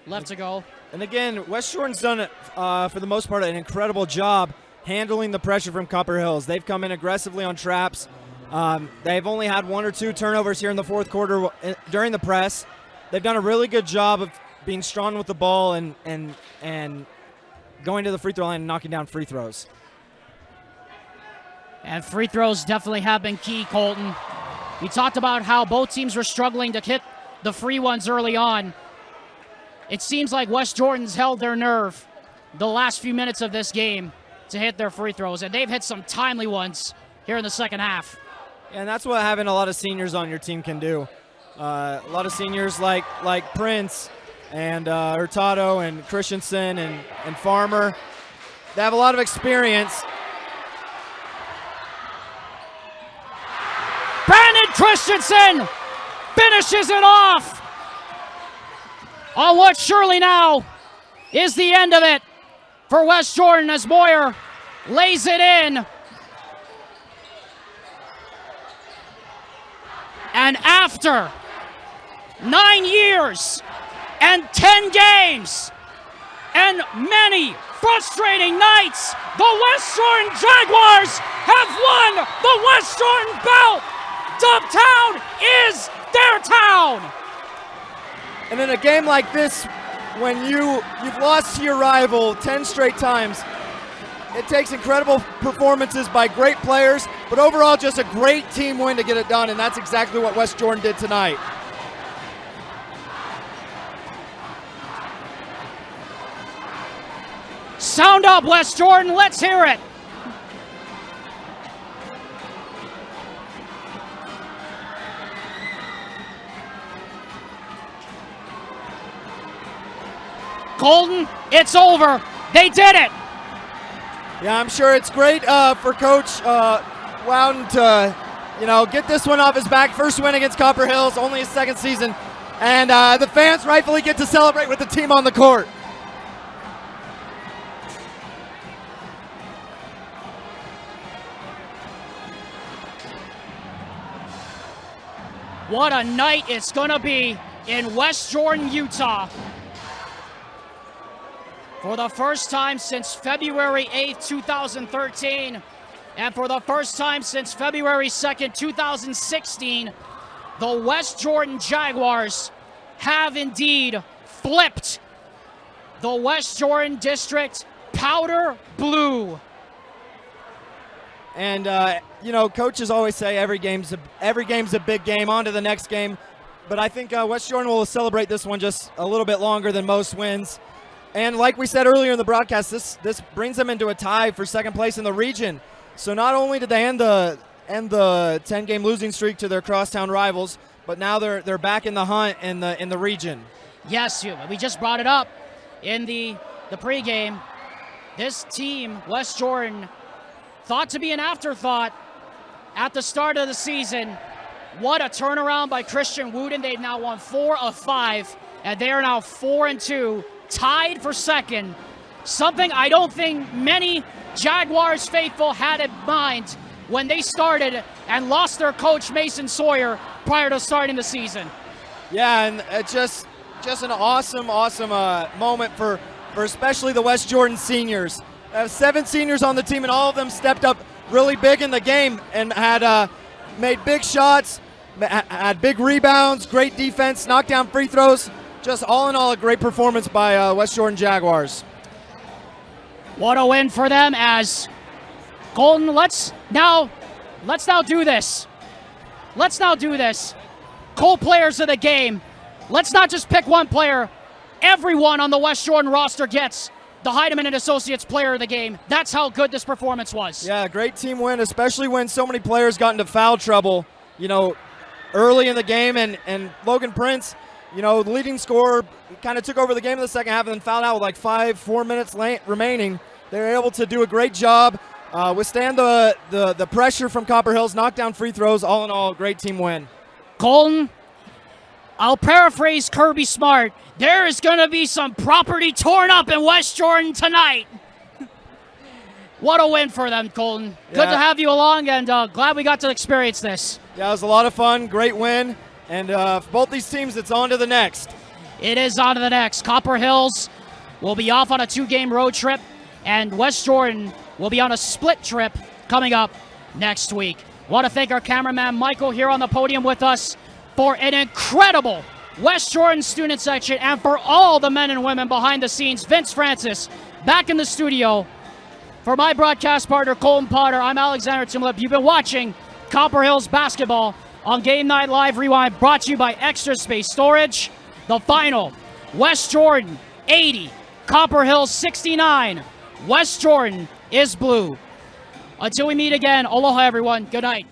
left to go. And again, West Jordan's done, for the most part, an incredible job handling the pressure from Copper Hills. They've come in aggressively on traps. They've only had 1 or 2 turnovers here in the fourth quarter during the press. They've done a really good job of being strong with the ball and going to the free throw line and knocking down free throws. And free throws definitely have been key, Colton. We talked about how both teams were struggling to hit the free ones early on. It seems like West Jordan's held their nerve the last few minutes of this game to hit their free throws, and they've hit some timely ones here in the second half. And that's what having a lot of seniors on your team can do. A lot of seniors like Prince and Hurtado and Christensen and Farmer. They have a lot of experience. Brandon Christensen finishes it off on what surely now is the end of it for West Jordan as Moyer lays it in. And after 9 years and 10 games and many frustrating nights, the West Jordan Jaguars have won the West Jordan belt. Dubtown is their town. And in a game like this, when you've lost to your rival 10 straight times, it takes incredible performances by great players, but overall just a great team win to get it done, and that's exactly what West Jordan did tonight. Sound up, West Jordan. Let's hear it. Colton, it's over. They did it. Yeah, I'm sure it's great for Coach Wowden to, get this one off his back. First win against Copper Hills, only his second season. And the fans rightfully get to celebrate with the team on the court. What a night it's going to be in West Jordan, Utah. For the first time since February 8th, 2013, and for the first time since February 2nd, 2016, the West Jordan Jaguars have indeed flipped the West Jordan District powder blue. And coaches always say every game's a big game. On to the next game. But I think West Jordan will celebrate this one just a little bit longer than most wins. And like we said earlier in the broadcast, this brings them into a tie for second place in the region. So not only did they end the 10-game losing streak to their crosstown rivals, but now they're back in the hunt in the region. Yes, we just brought it up in the pregame. This team, West Jordan, thought to be an afterthought at the start of the season. What a turnaround by Christian Wooten. They've now won 4 of 5, and they are now 4-2, tied for second. Something I don't think many Jaguars faithful had in mind when they started and lost their coach, Mason Sawyer, prior to starting the season. Yeah, and it's just an awesome moment for especially the West Jordan seniors. 7 seniors on the team, and all of them stepped up really big in the game and had made big shots, had big rebounds, great defense, knocked down free throws. Just all in all, a great performance by West Jordan Jaguars. What a win for them. As Colton, let's now do this. Let's now do this. Co-players of the game. Let's not just pick one player. Everyone on the West Jordan roster gets the Heidemann and Associates player of the game. That's how good this performance was. Yeah, great team win, especially when so many players got into foul trouble, early in the game. And Logan Prince, the leading scorer, kind of took over the game in the second half and then fouled out with 4 minutes remaining. They were able to do a great job, withstand the pressure from Copper Hills, knock down free throws. All in all, great team win. Colton, I'll paraphrase Kirby Smart. There is going to be some property torn up in West Jordan tonight. What a win for them, Colton. Yeah. Good to have you along, and glad we got to experience this. Yeah, it was a lot of fun. Great win. And for both these teams, it's on to the next. It is on to the next. Copper Hills will be off on a 2-game road trip, and West Jordan will be on a split trip coming up next week. Want to thank our cameraman, Michael, here on the podium with us for an incredible West Jordan student section, and for all the men and women behind the scenes. Vince Francis back in the studio. For my broadcast partner, Colton Potter, I'm Alexander Timlip. You've been watching Copper Hills basketball on Game Night Live Rewind, brought to you by Extra Space Storage. The final, West Jordan 80, Copper Hills 69. West Jordan is blue. Until we meet again, aloha everyone. Good night.